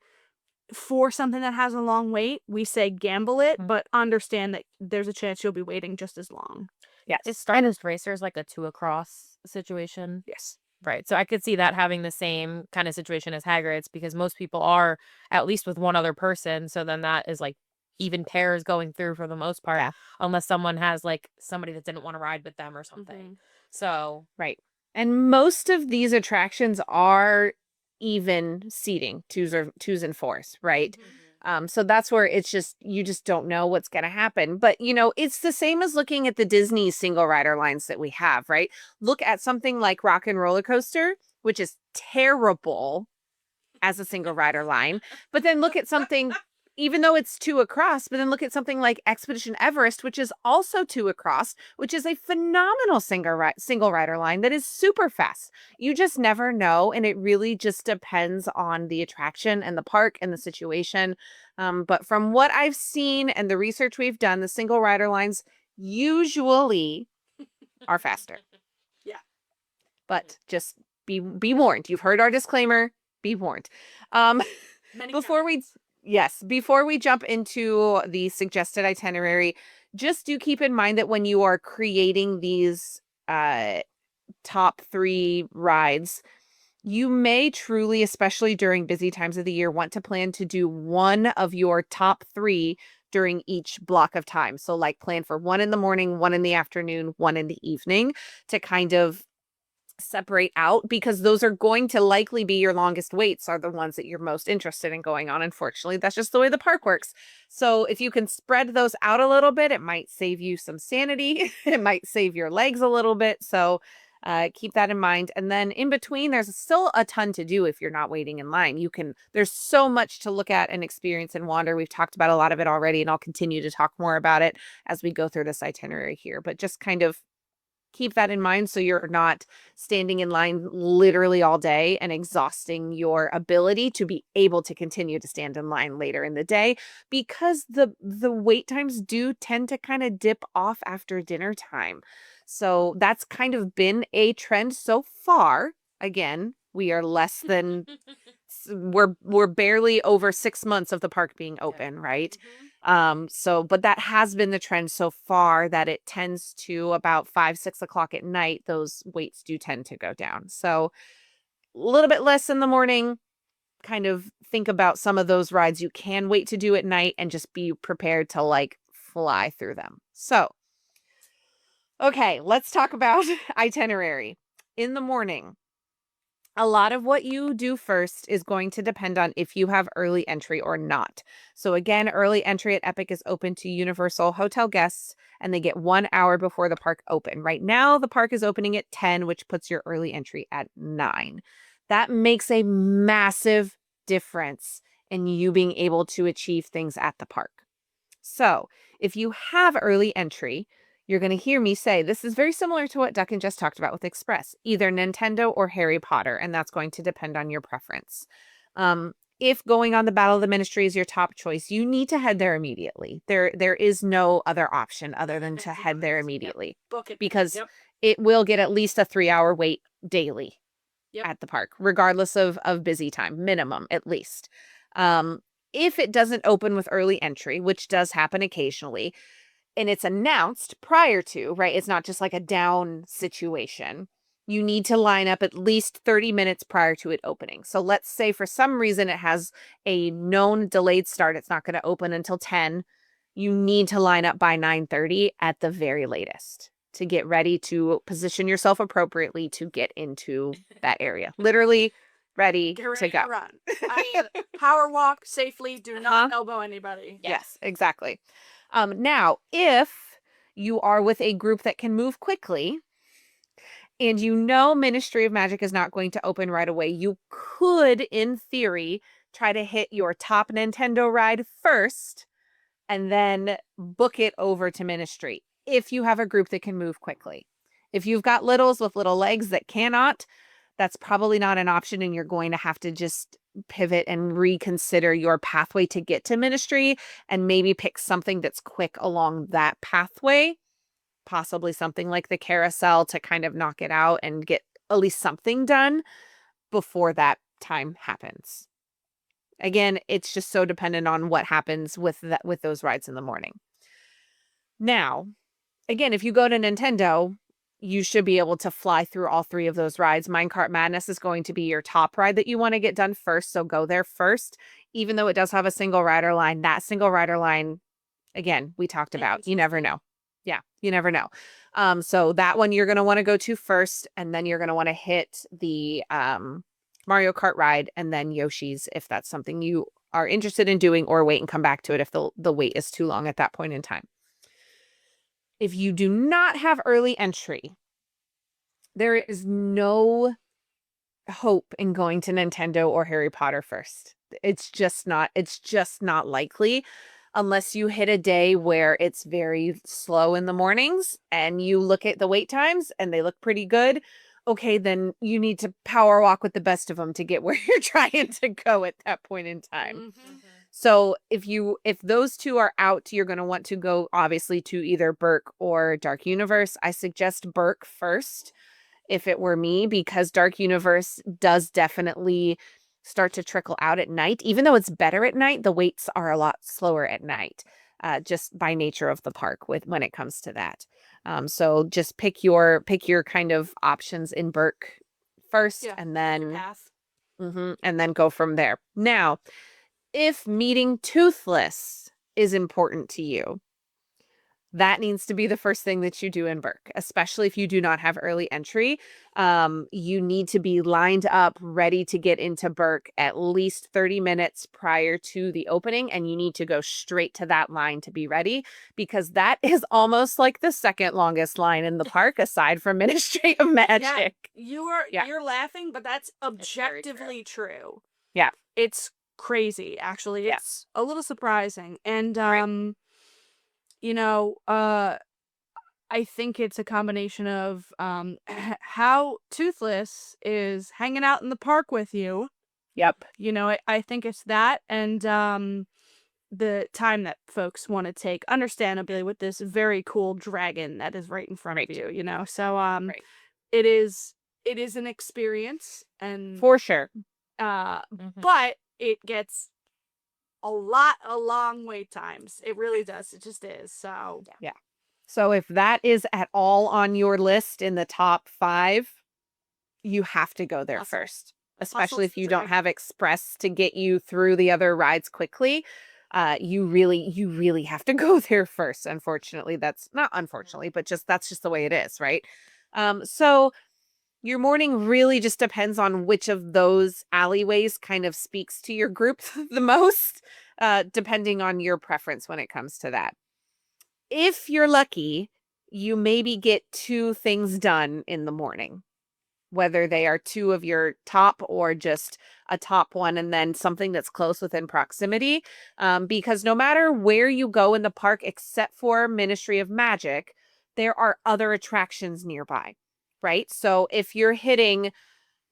Speaker 2: for something that has a long wait, we say gamble it, but understand that there's a chance you'll be waiting just as long.
Speaker 1: Yes.
Speaker 3: Is Stardust Racers like a 2 across situation?
Speaker 2: Yes.
Speaker 3: Right. So I could see that having the same kind of situation as Hagrid's because most people are at least with one other person. So then that is like even pairs going through for the most part,
Speaker 1: Yeah.
Speaker 3: unless someone has like somebody that didn't want to ride with them or something. So,
Speaker 1: Right. And most of these attractions are even seating, twos and fours, right? So that's where it's just you just don't know what's going to happen. But it's the same as looking at the Disney single rider lines that we have, right? Look at something like Rock and Roller Coaster, which is terrible as a single rider line. But then look at something, even though it's 2 across, but then look at something like Expedition Everest, which is also 2 across, which is a phenomenal single rider line that is super fast. You just never know. And it really just depends on the attraction and the park and the situation. But from what I've seen and the research we've done, the single rider lines usually are faster.
Speaker 2: Yeah.
Speaker 1: But just be warned. You've heard our disclaimer. Be warned. Before we jump into the suggested itinerary, just do keep in mind that when you are creating these top 3 rides, you may truly, especially during busy times of the year, want to plan to do one of your top 3 during each block of time. So like plan for one in the morning, one in the afternoon, one in the evening to kind of separate out because those are going to likely be your longest waits are the ones that you're most interested in going on. Unfortunately, that's just the way the park works. So if you can spread those out a little bit, it might save you some sanity. It might save your legs a little bit. So keep that in mind. And then in between, there's still a ton to do if you're not waiting in line. There's so much to look at and experience and wander. We've talked about a lot of it already, and I'll continue to talk more about it as we go through this itinerary here. But just kind of keep that in mind so you're not standing in line literally all day and exhausting your ability to be able to continue to stand in line later in the day because the wait times do tend to kind of dip off after dinner time. So that's kind of been a trend so far. Again, we are less than we're barely over 6 months of the park being open, right? But that has been the trend so far that it tends to about 5, 6 o'clock at night, those weights do tend to go down. So a little bit less in the morning, kind of think about some of those rides you can wait to do at night and just be prepared to like fly through them. So, okay, let's talk about itinerary. In the morning, a lot of what you do first is going to depend on if you have early entry or not. So again, early entry at Epic is open to Universal hotel guests and they get 1 hour before the park open. Right now, the park is opening at 10, which puts your early entry at 9. That makes a massive difference in you being able to achieve things at the park. So if you have early entry, you're going to hear me say this is very similar to what Duck and just talked about with Express, either Nintendo or Harry Potter, and that's going to depend on your preference. If going on the Battle of the Ministry is your top choice, you need to head there immediately. There is no other option other than to head there immediately.
Speaker 2: Book it
Speaker 1: Because
Speaker 2: Yep.
Speaker 1: it will get at least a 3-hour wait daily. at the park, regardless of busy time, minimum at least. If it doesn't open with early entry, which does happen occasionally, and it's announced prior to, right? It's not just like a down situation. You need to line up at least 30 minutes prior to it opening. So let's say for some reason it has a known delayed start. It's not going to open until 10. You need to line up by 9:30 at the very latest to get ready to position yourself appropriately to get into that area. Literally ready
Speaker 2: Get ready
Speaker 1: to go.
Speaker 2: run. I mean, power walk safely. Do not
Speaker 1: Uh-huh.
Speaker 2: elbow anybody.
Speaker 1: Yes, exactly. Now, if you are with a group that can move quickly and you know Ministry of Magic is not going to open right away, you could, in theory, try to hit your top Nintendo ride first and then book it over to Ministry if you have a group that can move quickly. If you've got littles with little legs that cannot, that's probably not an option, and you're going to have to just pivot and reconsider your pathway to get to Ministry and maybe pick something that's quick along that pathway, possibly something like the carousel to kind of knock it out and get at least something done before that time happens. Again, it's just so dependent on what happens with those rides in the morning. Now, again, if you go to Nintendo, you should be able to fly through all 3 of those rides. Minecart Madness is going to be your top ride that you want to get done first, so go there first. Even though it does have a single rider line, that single rider line, again, we talked about, you never know. Yeah, you never know. So that one you're going to want to go to first, and then you're going to want to hit the Mario Kart ride and then Yoshi's if that's something you are interested in doing, or wait and come back to it if the wait is too long at that point in time. If you do not have early entry, there is no hope in going to Nintendo or Harry Potter first. It's just not likely unless you hit a day where it's very slow in the mornings and you look at the wait times and they look pretty good. Okay, then you need to power walk with the best of them to get where you're trying to go at that point in time.
Speaker 2: Mm-hmm.
Speaker 1: So if those 2 are out, you're going to want to go obviously to either Berk or Dark Universe. I suggest Berk first if it were me, because Dark Universe does definitely start to trickle out at night. Even though it's better at night, the waits are a lot slower at night, just by nature of the park when it comes to that. So just pick your kind of options in Berk first, and then and then go from there. Now, if meeting Toothless is important to you, that needs to be the first thing that you do in Berk, especially if you do not have early entry. You need to be lined up, ready to get into Berk at least 30 minutes prior to the opening, and you need to go straight to that line to be ready, because that is almost like the second longest line in the park, aside from Ministry of Magic.
Speaker 2: You're laughing, but that's objectively true.
Speaker 1: Yeah.
Speaker 2: It's crazy, actually.
Speaker 1: Yeah.
Speaker 2: It's a little surprising. And
Speaker 1: Right.
Speaker 2: I think it's a combination of how Toothless is hanging out in the park with you.
Speaker 1: Yep.
Speaker 2: I think it's that, and the time that folks want to take, understandably, with this very cool dragon that is right in front of you. So
Speaker 1: Right.
Speaker 2: it is an experience, and
Speaker 1: For sure.
Speaker 2: but it gets a long wait times. It really does. It just is. So
Speaker 1: Yeah. So if that is at all on your list in the top 5, you have to go there
Speaker 2: Hustle.
Speaker 1: first, especially if you
Speaker 2: Hustle
Speaker 1: don't have express to get you through the other rides quickly. You really have to go there first. Unfortunately, that's not unfortunately, but that's just the way it is, right? So your morning really just depends on which of those alleyways kind of speaks to your group the most, depending on your preference when it comes to that. If you're lucky, you maybe get 2 things done in the morning, whether they are 2 of your top or just a top one and then something that's close within proximity. Because no matter where you go in the park, except for Ministry of Magic, there are other attractions nearby, right? So if you're hitting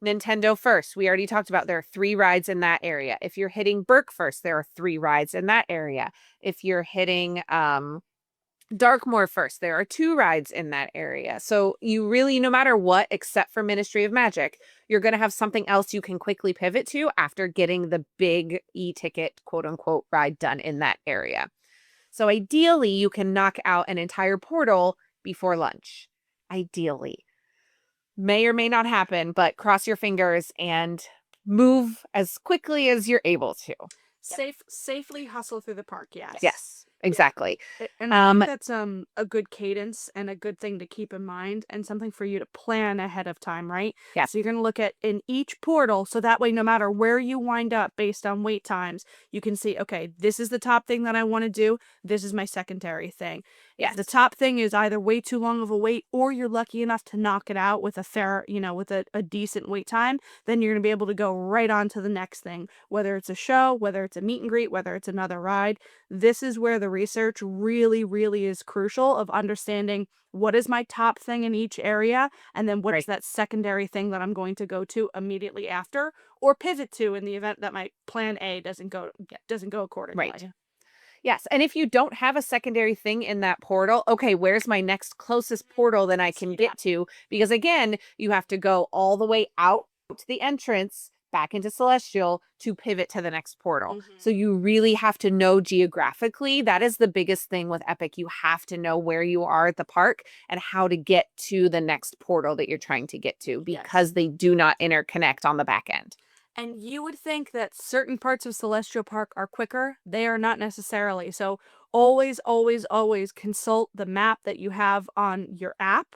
Speaker 1: Nintendo first, we already talked about there are 3 rides in that area. If you're hitting Berk first, there are 3 rides in that area. If you're hitting Darkmoor first. There are 2 rides in that area. So you really, no matter what, except for Ministry of Magic, you're going to have something else you can quickly pivot to after getting the big e-ticket, quote unquote, ride done in that area. So ideally, you can knock out an entire portal before lunch. Ideally. May or may not happen, but cross your fingers and move as quickly as you're able to.
Speaker 2: Safely hustle through the park, yes.
Speaker 1: Yes, exactly.
Speaker 2: And I think that's a good cadence and a good thing to keep in mind and something for you to plan ahead of time, right?
Speaker 1: Yeah.
Speaker 2: So you're going to look at in each portal, so that way no matter where you wind up based on wait times, you can see, okay, this is the top thing that I want to do. This is my secondary thing.
Speaker 1: Yes.
Speaker 2: If the top thing is either way too long of a wait or you're lucky enough to knock it out with a fair, with a decent wait time, then you're going to be able to go right on to the next thing, whether it's a show, whether it's a meet and greet, whether it's another ride. This is where the research really, really is crucial of understanding what is my top thing in each area, and then what's
Speaker 1: Right.
Speaker 2: that secondary thing that I'm going to go to immediately after or pivot to in the event that my plan A doesn't go accordingly.
Speaker 1: Right. Yes. And if you don't have a secondary thing in that portal, okay, where's my next closest portal that I can get to? Because again, you have to go all the way out to the entrance back into Celestial to pivot to the next portal. So you really have to know geographically. That is the biggest thing with Epic. You have to know where you are at the park and how to get to the next portal that you're trying to get to, because they do not interconnect on the back end.
Speaker 2: And you would think that certain parts of Celestial Park are quicker. They are not necessarily. So always, always, always consult the map that you have on your app.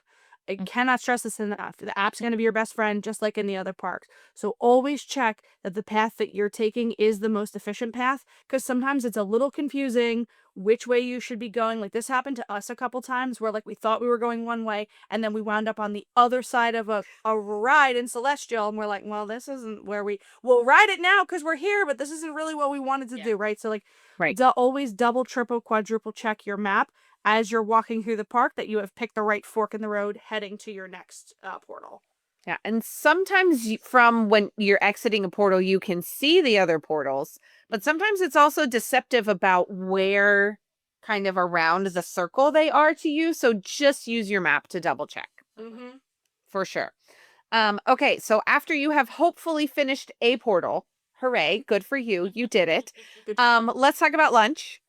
Speaker 2: I cannot stress this enough. The app's going to be your best friend, just like in the other parks. So always check that the path that you're taking is the most efficient path, because sometimes it's a little confusing which way you should be going. Like this happened to us a couple times where like we thought we were going one way and then we wound up on the other side of a ride in Celestial and we're like, well, this isn't where we'll ride it now because we're here, but this isn't really what we wanted to do, right? So like always double, triple, quadruple check your map as you're walking through the park that you have picked the right fork in the road heading to your next portal.
Speaker 1: Yeah, and sometimes from when you're exiting a portal, you can see the other portals, but sometimes it's also deceptive about where kind of around the circle they are to you. So just use your map to double check. For sure. Okay, so after you have hopefully finished a portal, hooray, good for you, you did it. Let's talk about lunch.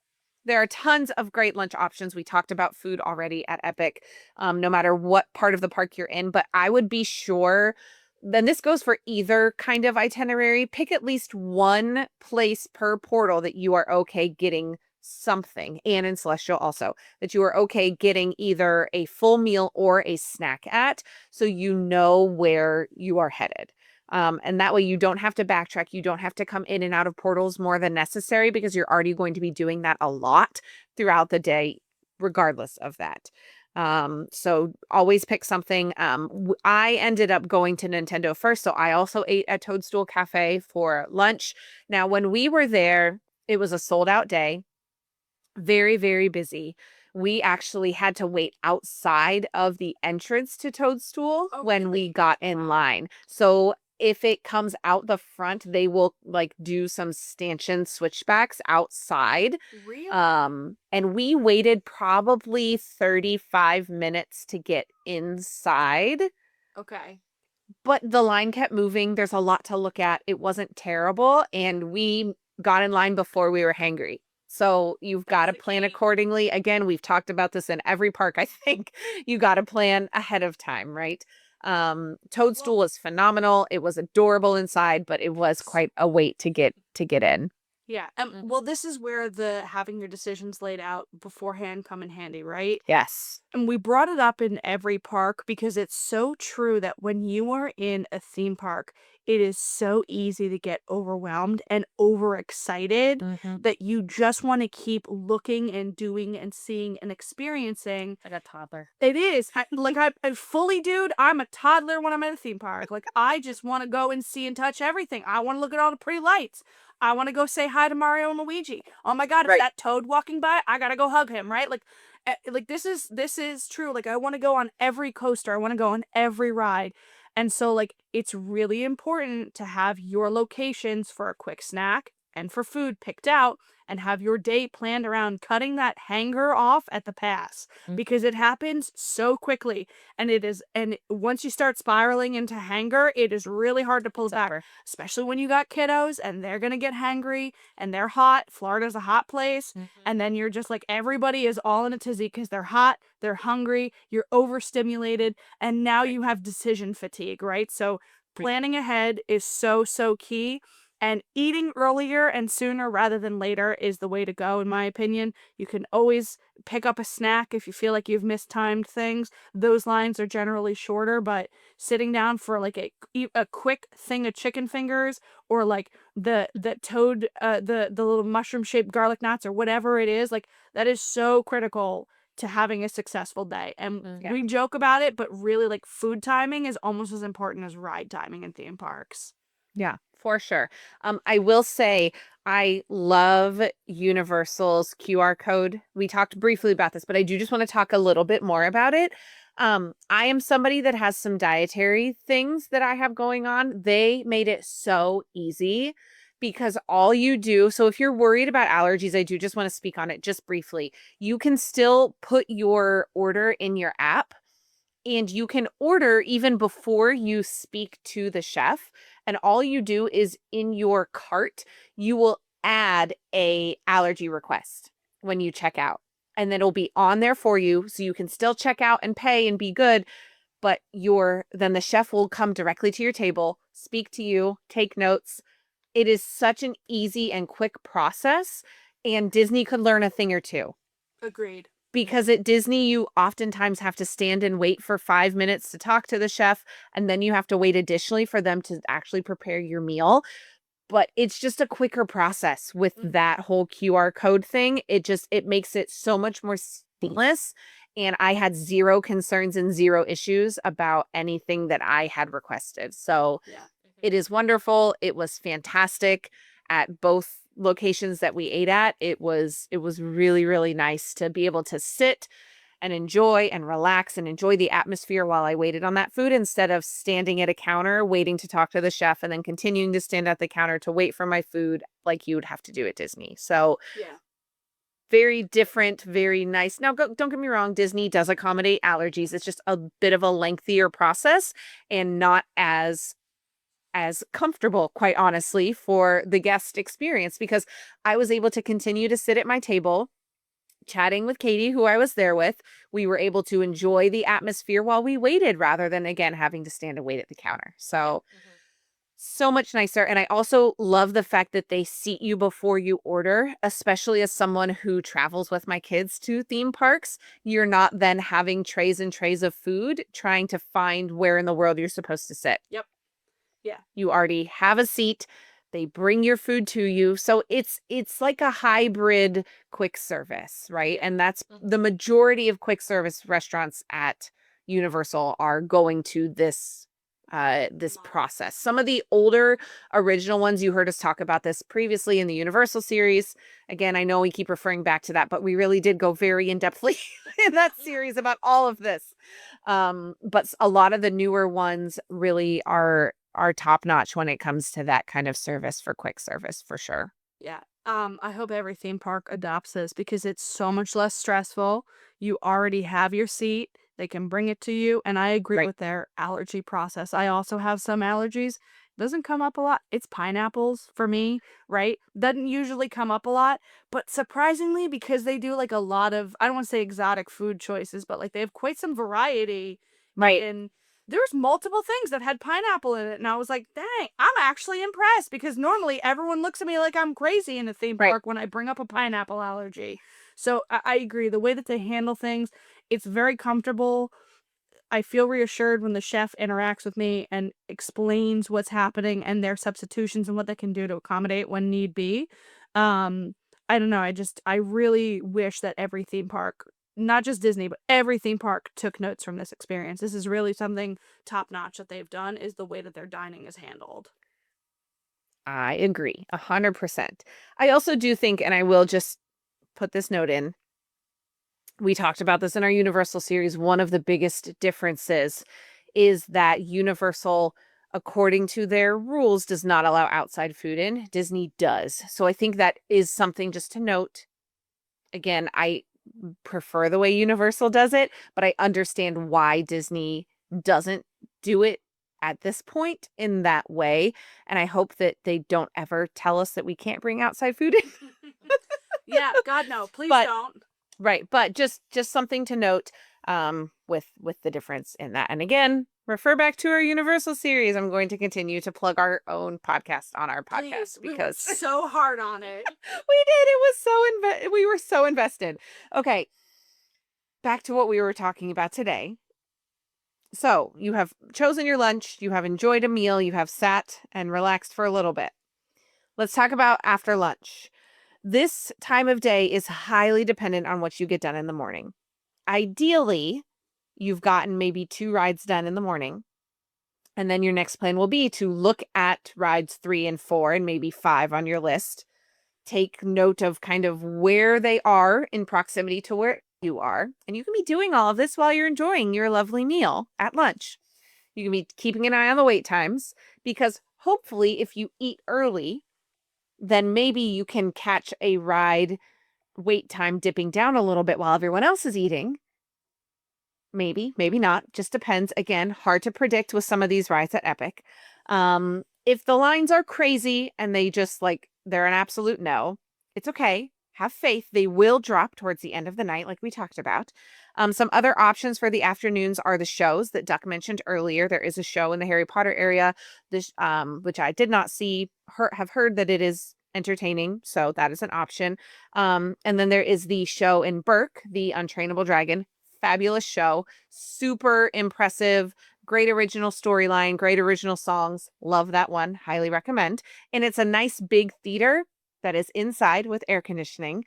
Speaker 1: There are tons of great lunch options. We talked about food already at Epic, no matter what part of the park you're in. But I would be sure, then this goes for either kind of itinerary, pick at least one place per portal that you are okay getting something, and in Celestial also, that you are okay getting either a full meal or a snack at, so you know where you are headed. And that way you don't have to backtrack. You don't have to come in and out of portals more than necessary, because you're already going to be doing that a lot throughout the day, regardless of that. So always pick something. I ended up going to Nintendo first, so I also ate at Toadstool Cafe for lunch. Now, when we were there, it was a sold out day. Very, very busy. We actually had to wait outside of the entrance to Toadstool when we got in line. So if it comes out the front, they will like do some stanchion switchbacks outside.
Speaker 2: Really?
Speaker 1: And we waited probably 35 minutes to get inside.
Speaker 2: Okay.
Speaker 1: But the line kept moving. There's a lot to look at. It wasn't terrible. And we got in line before we were hangry. So you've got to plan accordingly. Again, we've talked about this in every park. I think you got to plan ahead of time, right? Toadstool was phenomenal. It was adorable inside, but it was quite a wait to get in.
Speaker 2: Yeah. Well, this is where the having your decisions laid out beforehand come in handy, right?
Speaker 1: Yes.
Speaker 2: And we brought it up in every park because it's so true that when you are in a theme park, it is so easy to get overwhelmed and overexcited that you just want to keep looking and doing and seeing and experiencing.
Speaker 3: Like a toddler.
Speaker 2: It is. I fully, dude, I'm a toddler when I'm at a theme park. Like, I just want to go and see and touch everything. I want to look at all the pretty lights. I want to go say hi to Mario and Luigi. Oh my God, if that Toad walking by, I gotta go hug him, right? Like this is true. Like, I want to go on every coaster. I want to go on every ride. And so, like, it's really important to have your locations for a quick snack and for food picked out, and have your day planned around cutting that hanger off at the pass, because it happens so quickly. And once you start spiraling into hanger, it is really hard to pull back, especially when you got kiddos and they're going to get hangry and they're hot. Florida's a hot place. And then you're just like, everybody is all in a tizzy because they're hot, they're hungry, you're overstimulated, and now you have decision fatigue, right? So planning ahead is so, so key. And eating earlier and sooner rather than later is the way to go, in my opinion. You can always pick up a snack if you feel like you've mistimed things. Those lines are generally shorter, but sitting down for like a quick thing of chicken fingers, or like the toad, the little mushroom shaped garlic knots, or whatever it is, like that is so critical to having a successful day. And we joke about it, but really, like, food timing is almost as important as ride timing in theme parks.
Speaker 1: Yeah, for sure. I will say I love Universal's QR code. We talked briefly about this, but I do just want to talk a little bit more about it. I am somebody that has some dietary things that I have going on. They made it so easy because all you do, so if you're worried about allergies, I do just want to speak on it just briefly. You can still put your order in your app, and you can order even before you speak to the chef. And all you do is in your cart, you will add a allergy request when you check out. And then it'll be on there for you. So you can still check out and pay and be good. But then the chef will come directly to your table, speak to you, take notes. It is such an easy and quick process. And Disney could learn a thing or two.
Speaker 2: Agreed.
Speaker 1: Because at Disney, you oftentimes have to stand and wait for 5 minutes to talk to the chef, and then you have to wait additionally for them to actually prepare your meal. But it's just a quicker process with that whole QR code thing. It makes it so much more seamless. And I had zero concerns and zero issues about anything that I had requested. So it is wonderful. It was fantastic at both locations that we ate at. It was really, really nice to be able to sit and enjoy and relax and enjoy the atmosphere while I waited on that food, instead of standing at a counter waiting to talk to the chef and then continuing to stand at the counter to wait for my food like you would have to do at Disney. So very different, very nice. Now, don't get me wrong, Disney does accommodate allergies. It's just a bit of a lengthier process and not as comfortable, quite honestly, for the guest experience, because I was able to continue to sit at my table chatting with Katie, who I was there with. We were able to enjoy the atmosphere while we waited, rather than, again, having to stand and wait at the counter. So much nicer. And I also love the fact that they seat you before you order, especially as someone who travels with my kids to theme parks. You're not then having trays and trays of food trying to find where in the world you're supposed to sit. You already have a seat. They bring your food to you. So it's like a hybrid quick service, right? And that's the majority of quick service restaurants at Universal are going to this process. Some of the older original ones, you heard us talk about this previously in the Universal series. Again, I know we keep referring back to that, but we really did go very in-depthly in that series about all of this. But a lot of the newer ones really are top notch when it comes to that kind of service for quick service, for sure.
Speaker 2: Yeah. I hope every theme park adopts this because it's so much less stressful. You already have your seat. They can bring it to you. And I agree with their allergy process. I also have some allergies. Doesn't come up a lot. It's pineapples for me, right? Doesn't usually come up a lot. But surprisingly, because they do like a lot of, I don't want to say exotic food choices, but like they have quite some variety. And there's multiple things that had pineapple in it. And I was like, dang, I'm actually impressed, because normally everyone looks at me like I'm crazy in a theme park when I bring up a pineapple allergy. So I agree. The way that they handle things, it's very comfortable. I feel reassured when the chef interacts with me and explains what's happening and their substitutions and what they can do to accommodate when need be. I don't know. I really wish that every theme park, not just Disney, but every theme park, took notes from this experience. This is really something top notch that they've done, is the way that their dining is handled.
Speaker 1: I agree 100%. I also do think, and I will just put this note in, we talked about this in our Universal series, one of the biggest differences is that Universal according to their rules, does not allow outside food in. Disney does. So I think that is something just to note. Again, I prefer the way Universal does it, but I understand why Disney doesn't do it at this point in that way. And I hope that they don't ever tell us that we can't bring outside food in.
Speaker 2: Yeah, God, no, please
Speaker 1: But-
Speaker 2: don't.
Speaker 1: Right. But just something to note with the difference in that. And again, refer back to our Universal series. I'm going to continue to plug our own podcast on our podcast
Speaker 2: Please, we
Speaker 1: because
Speaker 2: worked so hard on it.
Speaker 1: we did. It was so we were so invested. Okay. Back to what we were talking about today. So, you have chosen your lunch, you have enjoyed a meal, you have sat and relaxed for a little bit. Let's talk about after lunch. This time of day is highly dependent on what you get done in the morning. Ideally, you've gotten maybe 2 rides done in the morning. And then your next plan will be to look at rides 3 and 4 and maybe 5 on your list. Take note of kind of where they are in proximity to where you are. And you can be doing all of this while you're enjoying your lovely meal at lunch. You can be keeping an eye on the wait times because hopefully if you eat early, then maybe you can catch a ride wait time dipping down a little bit while everyone else is eating. Maybe, maybe not. Just depends. Again, hard to predict with some of these rides at Epic. If the lines are crazy and they just they're an absolute no, it's okay. Have faith. They will drop towards the end of the night, like we talked about. Some other options for the afternoons are the shows that Duck mentioned earlier. There is a show in the Harry Potter area, this which I did not see, have heard that it is entertaining. So that is an option. And then there is the show in Berk, the Untrainable Dragon. Fabulous show. Super impressive. Great original storyline, great original songs. Love that one. Highly recommend. And it's a nice big theater that is inside with air conditioning.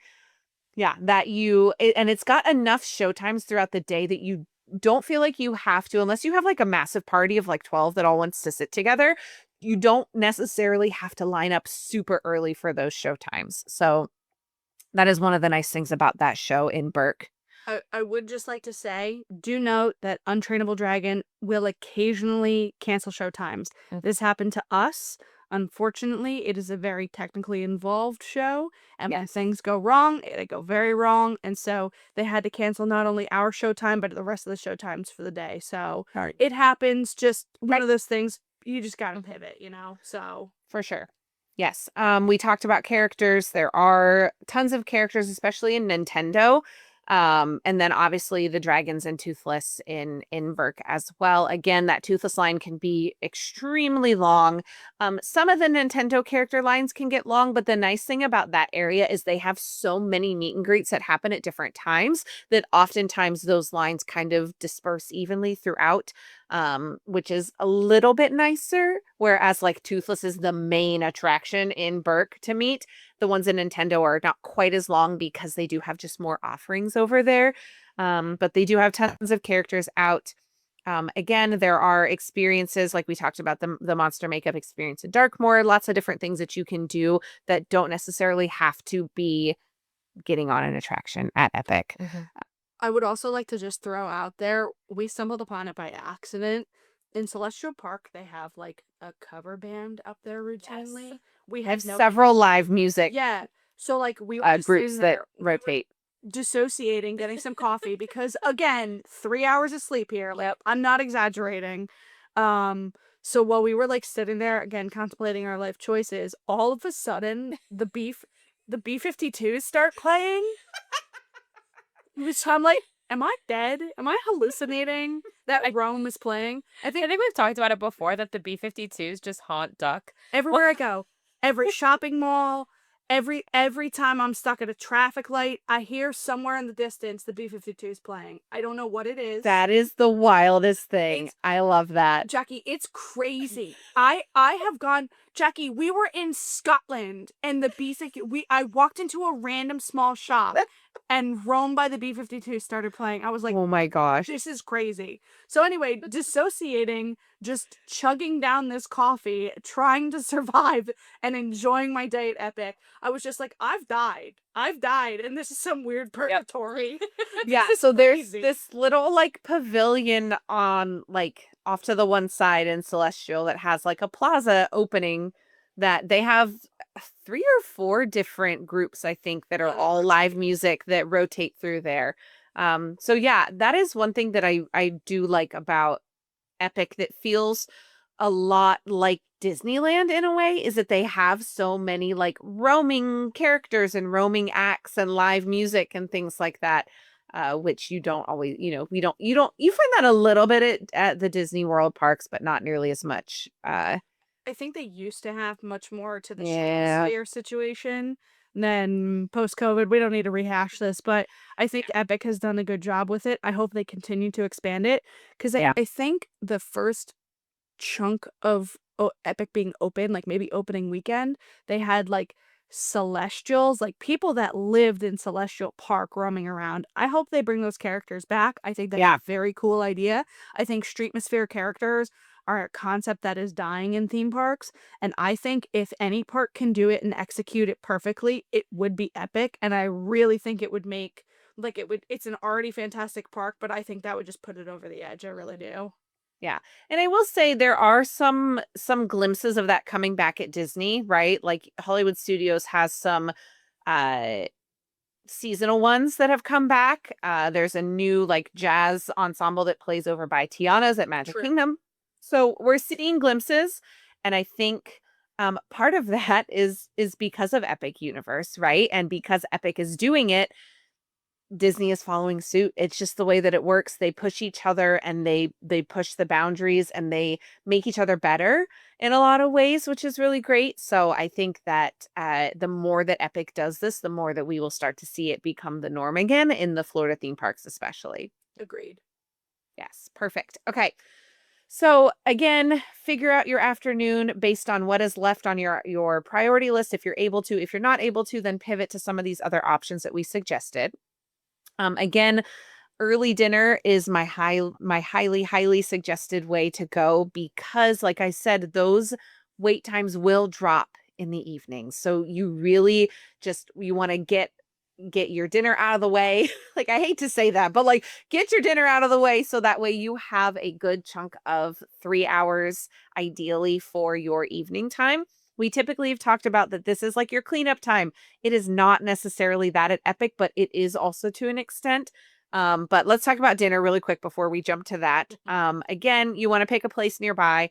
Speaker 1: Yeah, and it's got enough showtimes throughout the day that you don't feel like you have to, unless you have a massive party of 12 that all wants to sit together, you don't necessarily have to line up super early for those showtimes. So that is one of the nice things about that show in Berk.
Speaker 2: I would just like to say, do note that Untrainable Dragon will occasionally cancel show times. This happened to us. Unfortunately, it is a very technically involved show, and when things go wrong, they go very wrong, and so they had to cancel not only our show time, but the rest of the show times for the day. So it happens, just one of those things, you just gotta pivot, so.
Speaker 1: For sure. Yes. We talked about characters. There are tons of characters, especially in Nintendo. And then obviously the dragons and Toothless in Berk as well. Again, that Toothless line can be extremely long. Some of the Nintendo character lines can get long, but the nice thing about that area is they have so many meet and greets that happen at different times that oftentimes those lines kind of disperse evenly throughout, which is a little bit nicer. Whereas Toothless is the main attraction in Berk to meet. The ones in Nintendo are not quite as long because they do have just more offerings over there. But they do have tons of characters out. Again, there are experiences like we talked about the monster makeup experience in Darkmoor, lots of different things that you can do that don't necessarily have to be getting on an attraction at Epic.
Speaker 3: Mm-hmm.
Speaker 2: I would also like to just throw out there, we stumbled upon it by accident. In Celestial Park, they have a cover band up there routinely.
Speaker 1: Yes.
Speaker 2: We
Speaker 1: have
Speaker 2: no
Speaker 1: several live music
Speaker 2: Yeah. So we were just
Speaker 1: groups
Speaker 2: sitting
Speaker 1: that
Speaker 2: there, we were
Speaker 1: rotate.
Speaker 2: dissociating, getting some coffee because again, 3 hours of sleep here.
Speaker 1: Yep.
Speaker 2: I'm not exaggerating. So while we were sitting there again contemplating our life choices, all of a sudden the B-52s start playing. Which I'm like, am I dead? Am I hallucinating that Rome is playing?
Speaker 3: I think we've talked about it before that the B-52s just haunt Duck.
Speaker 2: Everywhere I go, every shopping mall, every time I'm stuck at a traffic light, I hear somewhere in the distance the B-52s playing. I don't know what it is.
Speaker 1: That is the wildest thing. I love that.
Speaker 2: Jackie, it's crazy. I have gone, Jackie, we were in Scotland and I walked into a random small shop and Rome by the B-52 started playing. I was like,
Speaker 1: oh my gosh.
Speaker 2: This is crazy. So anyway, dissociating, just chugging down this coffee, trying to survive and enjoying my day at Epic. I was just like, I've died, and this is some weird purgatory.
Speaker 1: Yeah, so there's this little pavilion on off to the one side in Celestial that has like a plaza opening that they have 3 or 4 different groups, I think, that are all live music that rotate through there. So yeah, that is one thing that I do like about Epic that feels a lot like Disneyland in a way, is that they have so many like roaming characters and roaming acts and live music and things like that. Which you don't always, you find that a little bit at the Disney World parks, but not nearly as much.
Speaker 2: I think they used to have much more to the
Speaker 1: Yeah.
Speaker 2: Sphere situation than post-COVID. We don't need to rehash this, but I think Epic has done a good job with it. I hope they continue to expand it because
Speaker 1: Yeah.
Speaker 2: I think the first chunk of Epic being open, like maybe opening weekend, they had like Celestials, like people that lived in Celestial Park roaming around. I hope they bring those characters back. I think that's
Speaker 1: Yeah.
Speaker 2: a very cool idea. I think Streetmosphere characters are a concept that is dying in theme parks, and I think if any park can do it and execute it perfectly, it would be Epic, and I really think it would make it's an already fantastic park, but I think that would just put it over the edge. I really do.
Speaker 1: Yeah. And I will say there are some glimpses of that coming back at Disney, right? Like Hollywood Studios has some uh seasonal ones that have come back. There's a new like jazz ensemble that plays over by Tiana's at Magic
Speaker 2: True.
Speaker 1: Kingdom. So we're seeing glimpses, and I think part of that is because of Epic Universe, right? And because Epic is doing it, Disney is following suit. It's just the way that it works. They push each other and they push the boundaries and they make each other better in a lot of ways, which is really great. So I think that the more that Epic does this, the more that we will start to see it become the norm again in the Florida theme parks, especially.
Speaker 2: Agreed.
Speaker 1: Yes, perfect. Okay. So again, figure out your afternoon based on what is left on your priority list if you're able to. If you're not able to, then pivot to some of these other options that we suggested. Again, early dinner is my highly suggested way to go because like I said, those wait times will drop in the evening. So you really you want to get your dinner out of the way. Like I hate to say that, but like get your dinner out of the way so that way you have a good chunk of 3 hours ideally for your evening time. We typically have talked about that this is like your cleanup time. It is not necessarily that at Epic, but it is also to an extent. But let's talk about dinner really quick before we jump to that. Again, you want to pick a place nearby.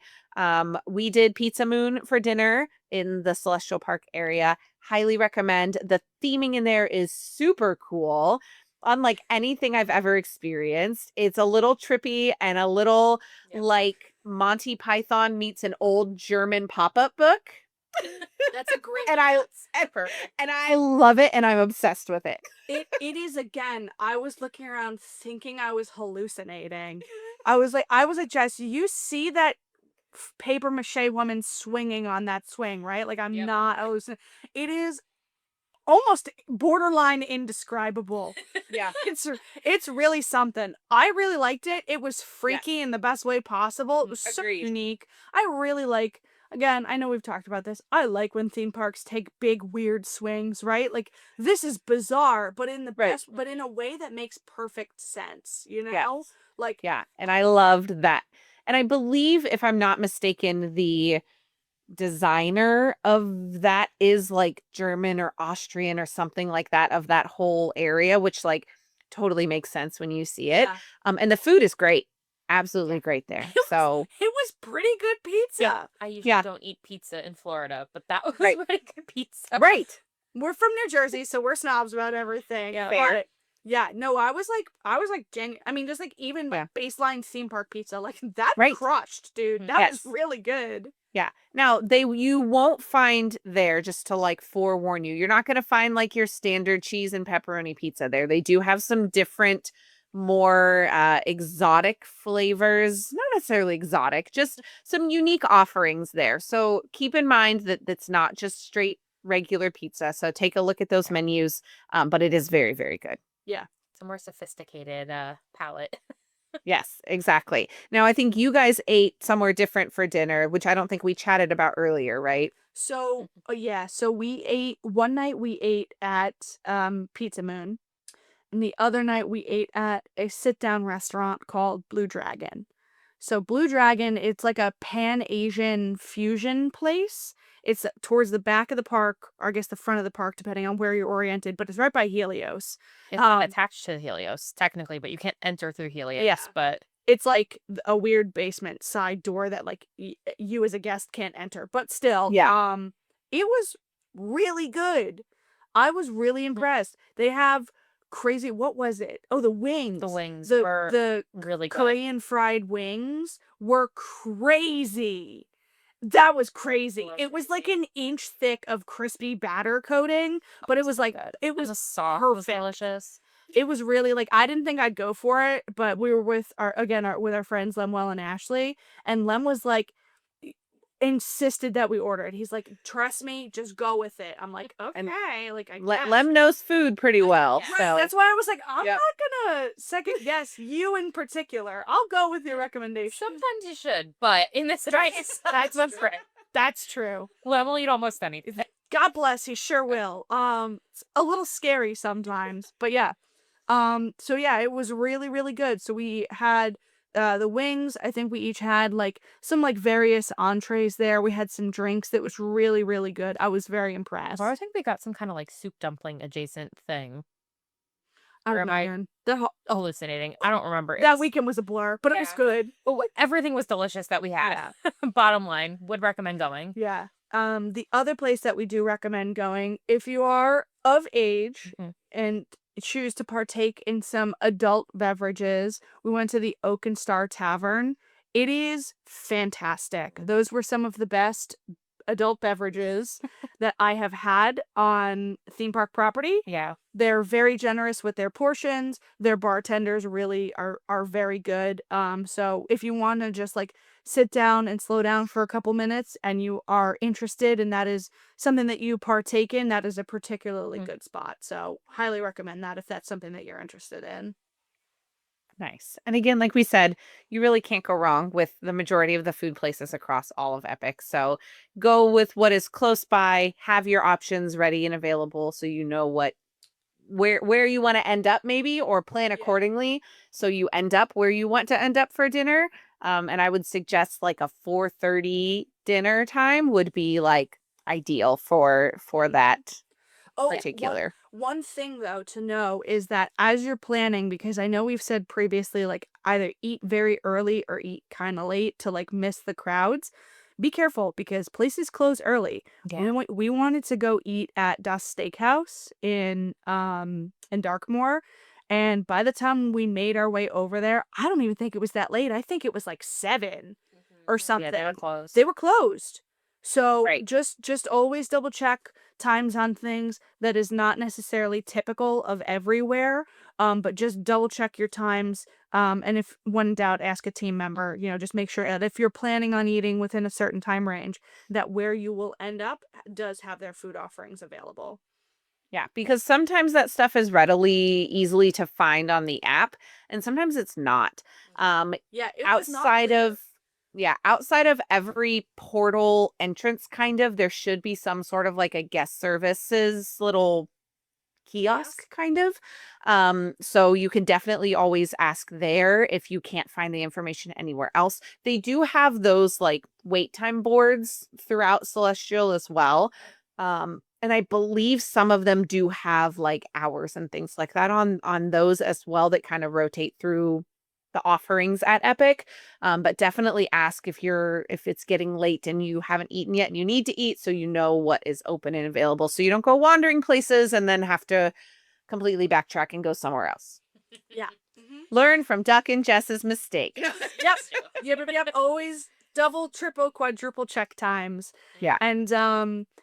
Speaker 1: We did Pizza Moon for dinner in the Celestial Park area. Highly recommend. The theming in there is super cool. Unlike anything I've ever experienced. It's a little trippy and a little like Monty Python meets an old German pop-up book.
Speaker 2: That's a great
Speaker 1: and I and I love it and I'm obsessed with it.
Speaker 2: It is again. I was looking around thinking I was hallucinating. I was like, Jess, you see that paper mache woman swinging on that swing, right? Like I'm not hallucinating. It is almost borderline indescribable.
Speaker 1: Yeah.
Speaker 2: It's really something. I really liked it. It was freaky in the best way possible. It was so
Speaker 1: Agreed.
Speaker 2: unique. I really like, again, I know we've talked about this. I like when theme parks take big weird swings, right? Like this is bizarre, but in the best, but in a way that makes perfect sense, you know?
Speaker 1: Yes.
Speaker 2: Like
Speaker 1: Yeah, and I loved that. And I believe, if I'm not mistaken, the designer of that is like German or Austrian or something like that, of that whole area, which like totally makes sense when you see it. And the food is great. Absolutely great there. So
Speaker 2: it was pretty good pizza.
Speaker 3: I usually don't eat pizza in Florida, but that was
Speaker 1: Right.
Speaker 3: really good pizza.
Speaker 1: Right.
Speaker 2: We're from New Jersey, so we're snobs about everything.
Speaker 3: Yeah.
Speaker 1: Fair.
Speaker 2: But yeah, no, I was like I mean, just like even baseline theme park pizza, like that crushed, dude. That was really good.
Speaker 1: Yeah. Now you won't find there, just to like forewarn you, you're not going to find like your standard cheese and pepperoni pizza there. They do have some different, more exotic flavors, not necessarily exotic, just some unique offerings there. So keep in mind that that's not just straight regular pizza. So take a look at those menus. But it is very, very good.
Speaker 2: Yeah.
Speaker 3: It's a more sophisticated palate.
Speaker 1: Yes, exactly. Now, I think you guys ate somewhere different for dinner, which I don't think we chatted about earlier, right?
Speaker 2: So, so we ate one night we ate at Pizza Moon, and the other night we ate at a sit-down restaurant called Blue Dragon. So Blue Dragon, it's like a Pan-Asian fusion place. It's towards the back of the park, or I guess the front of the park, depending on where you're oriented, but it's right by Helios.
Speaker 3: It's not attached to Helios, technically, but you can't enter through Helios.
Speaker 2: Yeah.
Speaker 3: But
Speaker 2: It's like a weird basement side door that like you as a guest can't enter. But still,
Speaker 1: Yeah.
Speaker 2: it was really good. I was really impressed. They have crazy, what was it? Oh, the wings.
Speaker 3: the wings
Speaker 2: The
Speaker 3: were
Speaker 2: the
Speaker 3: really good.
Speaker 2: Korean fried wings were crazy. That was crazy. It was like an inch thick of crispy batter coating, but it was like
Speaker 3: Good.
Speaker 2: it
Speaker 3: And
Speaker 2: was
Speaker 3: the sauce was
Speaker 2: perfect.
Speaker 3: delicious.
Speaker 2: It was really like, I didn't think I'd go for it, but we were with our friends Lemuel and Ashley, and Lem was like insisted that we order it. He's like, trust me, just go with it. I'm like,
Speaker 1: And
Speaker 2: okay, like I guess.
Speaker 1: Lem knows food pretty well.
Speaker 3: Yeah.
Speaker 2: Right,
Speaker 1: So
Speaker 2: that's why I was like, I'm
Speaker 1: Yep.
Speaker 2: not gonna second guess you in particular. I'll go with your recommendation.
Speaker 3: Sometimes you should, but in this case, that's what's right.
Speaker 2: That's true.
Speaker 3: Lem will eat almost anything.
Speaker 2: God bless, he sure will. It's a little scary sometimes, but yeah. So yeah, it was really, really good. So we had the wings. I think we each had like some like various entrees there. We had some drinks that was really, really good. I was very impressed.
Speaker 3: Or I think we got some kind of like soup dumpling adjacent thing.
Speaker 2: I
Speaker 3: or
Speaker 2: don't
Speaker 3: am
Speaker 2: know,
Speaker 3: I-
Speaker 2: man.
Speaker 3: Hallucinating. I don't remember.
Speaker 2: That
Speaker 3: It's-
Speaker 2: weekend was a blur, but it was
Speaker 3: Yeah.
Speaker 2: good.
Speaker 3: But everything was delicious that we had. Bottom line, would recommend going.
Speaker 2: Yeah. The other place that we do recommend going, if you are of age
Speaker 3: Mhm.
Speaker 2: and choose to partake in some adult beverages, we went to the Oak and Star Tavern. It is fantastic. Those were some of the best adult beverages that I have had on theme park property.
Speaker 3: Yeah.
Speaker 2: They're very generous with their portions. Their bartenders really are very good. So if you want to just like sit down and slow down for a couple minutes and you are interested and that is something that you partake in, that is a particularly good spot. So highly recommend that if that's something that you're interested in.
Speaker 1: Nice. And again, like we said, you really can't go wrong with the majority of the food places across all of Epic. So go with what is close by, have your options ready and available so you know where you want to end up maybe, or plan accordingly so you end up where you want to end up for dinner. And I would suggest like a 4:30 dinner time would be like ideal for that particular.
Speaker 2: One thing though to know is that as you're planning, because I know we've said previously, like either eat very early or eat kind of late to like miss the crowds. Be careful because places close early.
Speaker 3: Yeah.
Speaker 2: We wanted to go eat at Das Steakhouse in Darkmoor, and by the time we made our way over there, I don't even think it was that late. I think it was like 7 or something.
Speaker 3: Yeah, they were close.
Speaker 2: They were closed. So
Speaker 1: Right.
Speaker 2: just always double check times on things. That is not necessarily typical of everywhere. But just double check your times. And if when in doubt, ask a team member. Just make sure that if you're planning on eating within a certain time range, that where you will end up does have their food offerings available.
Speaker 1: Yeah, because sometimes that stuff is easily to find on the app, and sometimes it's not.
Speaker 2: Yeah, it was not
Speaker 1: Outside
Speaker 2: clear.
Speaker 1: of outside of every portal entrance, kind of, there should be some sort of like a guest services little kiosk, kind of. So you can definitely always ask there if you can't find the information anywhere else. They do have those like wait time boards throughout Celestial as well. And I believe some of them do have like hours and things like that on those as well that kind of rotate through the offerings at Epic. But definitely ask if it's getting late and you haven't eaten yet and you need to eat so you know what is open and available so you don't go wandering places and then have to completely backtrack and go somewhere else.
Speaker 2: Yeah.
Speaker 1: Learn from Duck and Jess's mistake.
Speaker 2: Yep. Always double, triple, quadruple check times.
Speaker 1: Yeah.
Speaker 2: And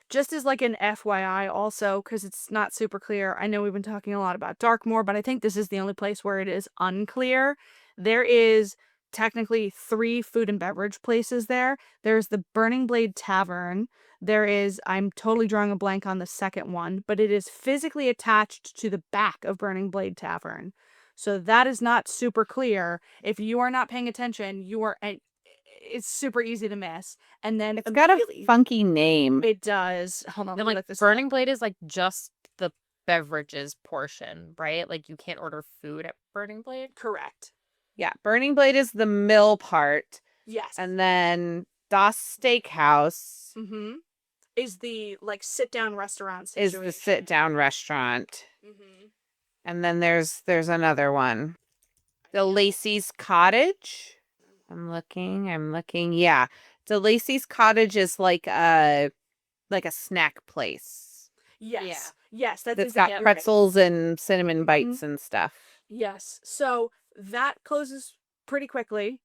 Speaker 2: just as like an FYI also, because it's not super clear, I know we've been talking a lot about Darkmoor, but I think this is the only place where it is unclear. There is technically 3 food and beverage places there. There's the Burning Blade Tavern. I'm totally drawing a blank on the second one, but it is physically attached to the back of Burning Blade Tavern. So that is not super clear. If you are not paying attention, it's super easy to miss. And then
Speaker 1: It's got a funky name.
Speaker 2: It does. Hold on.
Speaker 3: Then
Speaker 2: let me
Speaker 3: like
Speaker 2: look this
Speaker 3: Burning
Speaker 2: up.
Speaker 3: Blade is like just the beverages portion, right? Like you can't order food at Burning Blade.
Speaker 2: Correct.
Speaker 1: Yeah, Burning Blade is the mill part.
Speaker 2: Yes.
Speaker 1: And then Das Steakhouse
Speaker 2: Mm-hmm. Is the like sit down restaurant
Speaker 1: is
Speaker 2: situation.
Speaker 1: the sit down restaurant.
Speaker 2: Mm-hmm.
Speaker 1: And then there's another one. The Lacey's Cottage. I'm looking. Yeah. The Lacey's Cottage is like a snack place.
Speaker 2: Yes. Yes, that's
Speaker 1: That's got
Speaker 2: exactly right.
Speaker 1: pretzels and cinnamon bites and stuff.
Speaker 2: Yes. So that closes pretty quickly.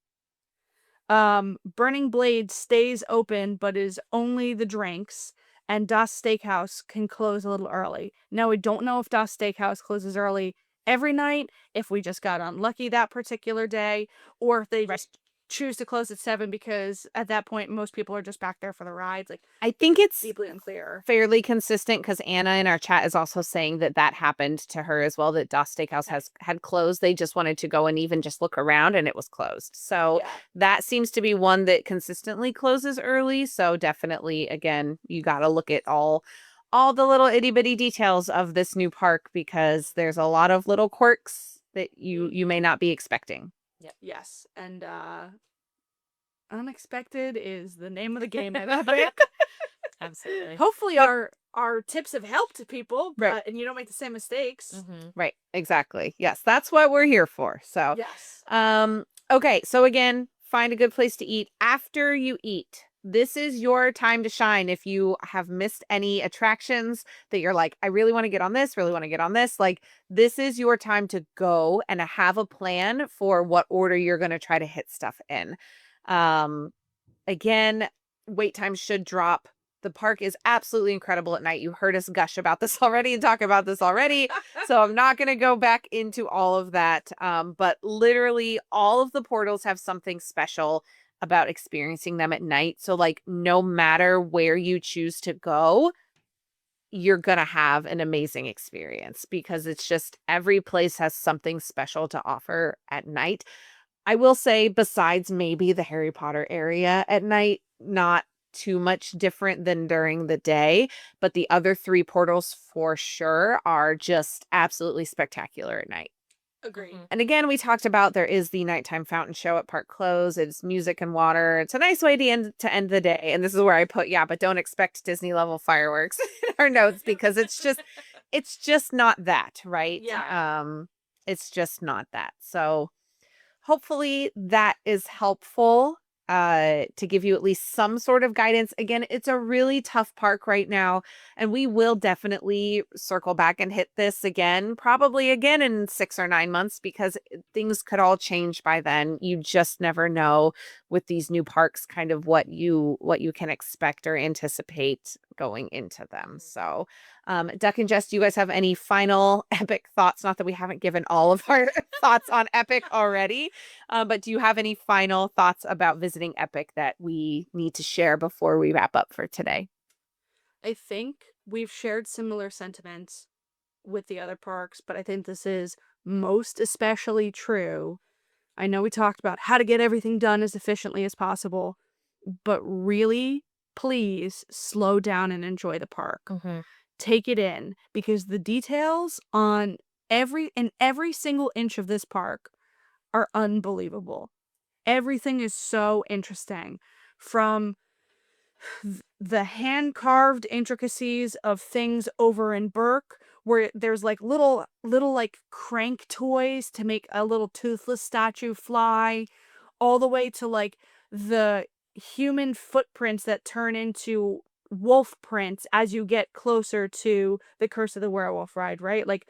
Speaker 2: Burning Blade stays open, but is only the drinks, and Das Steakhouse can close a little early. Now, we don't know if Das Steakhouse closes early every night, if we just got unlucky that particular day, or if they just choose to close at 7 because at that point, most people are just back there for the rides. Like,
Speaker 1: I think it's
Speaker 2: deeply unclear.
Speaker 1: fairly consistent because Anna in our chat is also saying that happened to her as well, that Das Steakhouse had closed. They just wanted to go and even just look around and it was closed. So that seems to be one that consistently closes early. So definitely, again, you got to look at all the little itty bitty details of this new park because there's a lot of little quirks that you may not be expecting.
Speaker 2: Yep. Yes. And unexpected is the name of the game at Epic.
Speaker 3: Absolutely.
Speaker 2: Hopefully our tips have helped people,
Speaker 1: Right.
Speaker 2: and you don't make the same mistakes.
Speaker 3: Mm-hmm.
Speaker 1: Right. Exactly. Yes. That's what we're here for. So,
Speaker 2: Yes.
Speaker 1: okay. So again, find a good place to eat after you eat. This is your time to shine. If you have missed any attractions that you're like, I really want to get on this, really want to get on this, like this is your time to go and have a plan for what order you're going to try to hit stuff in. Again, wait time should drop. The park is absolutely incredible at night. You heard us gush about this already and talk about this already. So I'm not going to go back into all of that. But literally all of the portals have something special about experiencing them at night. So like no matter where you choose to go, you're going to have an amazing experience because it's just every place has something special to offer at night. I will say, besides maybe the Harry Potter area at night, not too much different than during the day, but the other 3 portals for sure are just absolutely spectacular at night.
Speaker 2: Agreed.
Speaker 1: And again, we talked about there is the nighttime fountain show at Park Close. It's music and water. It's a nice way to end the day. And this is where I put, but don't expect Disney level fireworks in our notes because it's just not that, right?
Speaker 2: Yeah.
Speaker 1: It's just not that. So hopefully that is helpful to give you at least some sort of guidance. Again, it's a really tough park right now, and we will definitely circle back and hit this again, probably again in 6 or 9 months, because things could all change by then. You just never know with these new parks kind of what you can expect or anticipate going into them. So Duck and Jess, do you guys have any final Epic thoughts? Not that we haven't given all of our thoughts on Epic already, but do you have any final thoughts about visiting Epic that we need to share before we wrap up for today?
Speaker 2: I think we've shared similar sentiments with the other parks, but I think this is most especially true. I know we talked about how to get everything done as efficiently as possible, but really, please slow down and enjoy the park.
Speaker 3: Mm-hmm.
Speaker 2: Take it in, because the details on every single inch of this park are unbelievable. Everything is so interesting, from the hand-carved intricacies of things over in Berk, where there's like little like crank toys to make a little toothless statue fly, all the way to like the human footprints that turn into wolf prints as you get closer to the Curse of the Werewolf ride, right? Like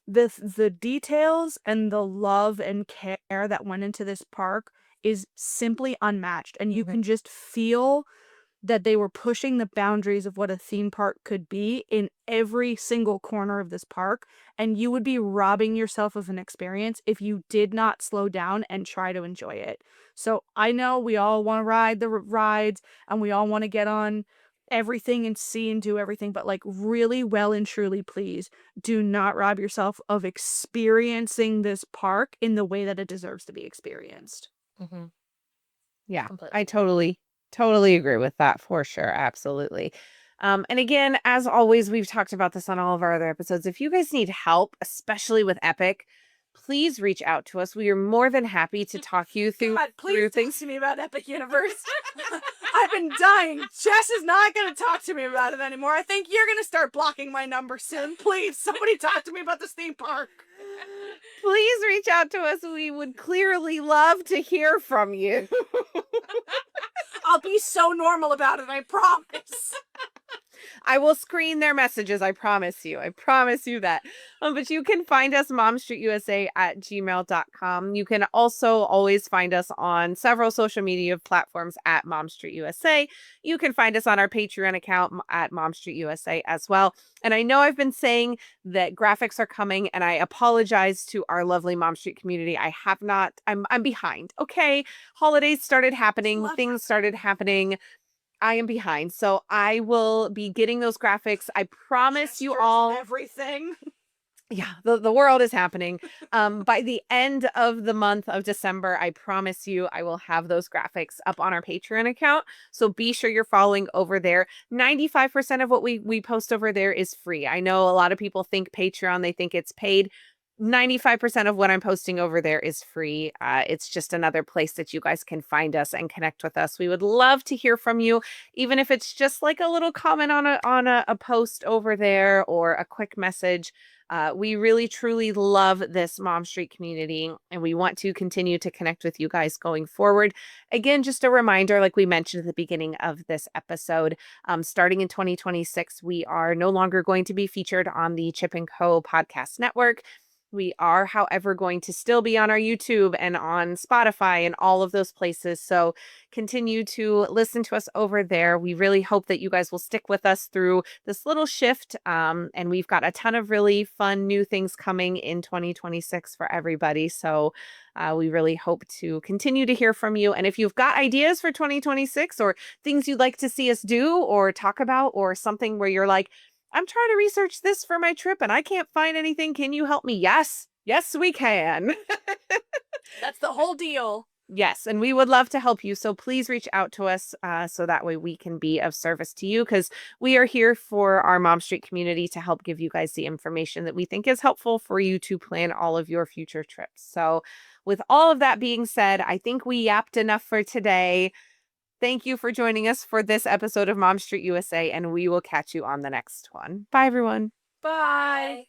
Speaker 2: the details and the love and care that went into this park is simply unmatched, and you can just feel that they were pushing the boundaries of what a theme park could be in every single corner of this park, and you would be robbing yourself of an experience if you did not slow down and try to enjoy it. So I know we all want to ride the rides and we all want to get on everything and see and do everything, but like really well and truly, please do not rob yourself of experiencing this park in the way that it deserves to be experienced.
Speaker 3: Mm-hmm.
Speaker 1: Yeah,
Speaker 3: Completely.
Speaker 1: I totally agree with that for sure. Absolutely. And again, as always, we've talked about this on all of our other episodes. If you guys need help, especially with Epic, please reach out to us. We are more than happy to talk you through,
Speaker 2: God, please
Speaker 1: things.
Speaker 2: talk to me about Epic Universe. I've been dying. Jess is not going to talk to me about it anymore. I think you're going to start blocking my number soon. Please, somebody talk to me about this theme park.
Speaker 1: Please reach out to us. We would clearly love to hear from you.
Speaker 2: I'll be so normal about it, I promise.
Speaker 1: I will screen their messages. I promise you. I promise you that. But you can find us momstreetusa@gmail.com. You can also always find us on several social media platforms at momstreetusa. You can find us on our Patreon account at momstreetusa as well. And I know I've been saying that graphics are coming, and I apologize to our lovely Mom Street community. I have not. I'm behind. Okay, holidays started happening. Things started happening. I am behind. So I will be getting those graphics. I promise you all.
Speaker 2: Everything.
Speaker 1: Yeah, the world is happening. By the end of the month of December, I promise you I will have those graphics up on our Patreon account. So be sure you're following over there. 95% of what we post over there is free. I know a lot of people think Patreon, they think it's paid. 95% of what I'm posting over there is free. It's just another place that you guys can find us and connect with us. We would love to hear from you, even if it's just like a little comment on a post over there or a quick message. We really, truly love this Mom Street community, and we want to continue to connect with you guys going forward. Again, just a reminder, like we mentioned at the beginning of this episode, starting in 2026, we are no longer going to be featured on the Chip and Co. podcast network. We are, however, going to still be on our YouTube and on Spotify and all of those places. So continue to listen to us over there. We really hope that you guys will stick with us through this little shift. And we've got a ton of really fun new things coming in 2026 for everybody. So we really hope to continue to hear from you. And if you've got ideas for 2026 or things you'd like to see us do or talk about, or something where you're like, I'm trying to research this for my trip and I can't find anything. Can you help me? Yes. Yes, we can.
Speaker 2: That's the whole deal.
Speaker 1: Yes, and we would love to help you. So please reach out to us so that way we can be of service to you, because we are here for our Mom Street community to help give you guys the information that we think is helpful for you to plan all of your future trips. So with all of that being said, I think we yapped enough for today. Thank you for joining us for this episode of Mom Street USA, and we will catch you on the next one. Bye, everyone.
Speaker 2: Bye.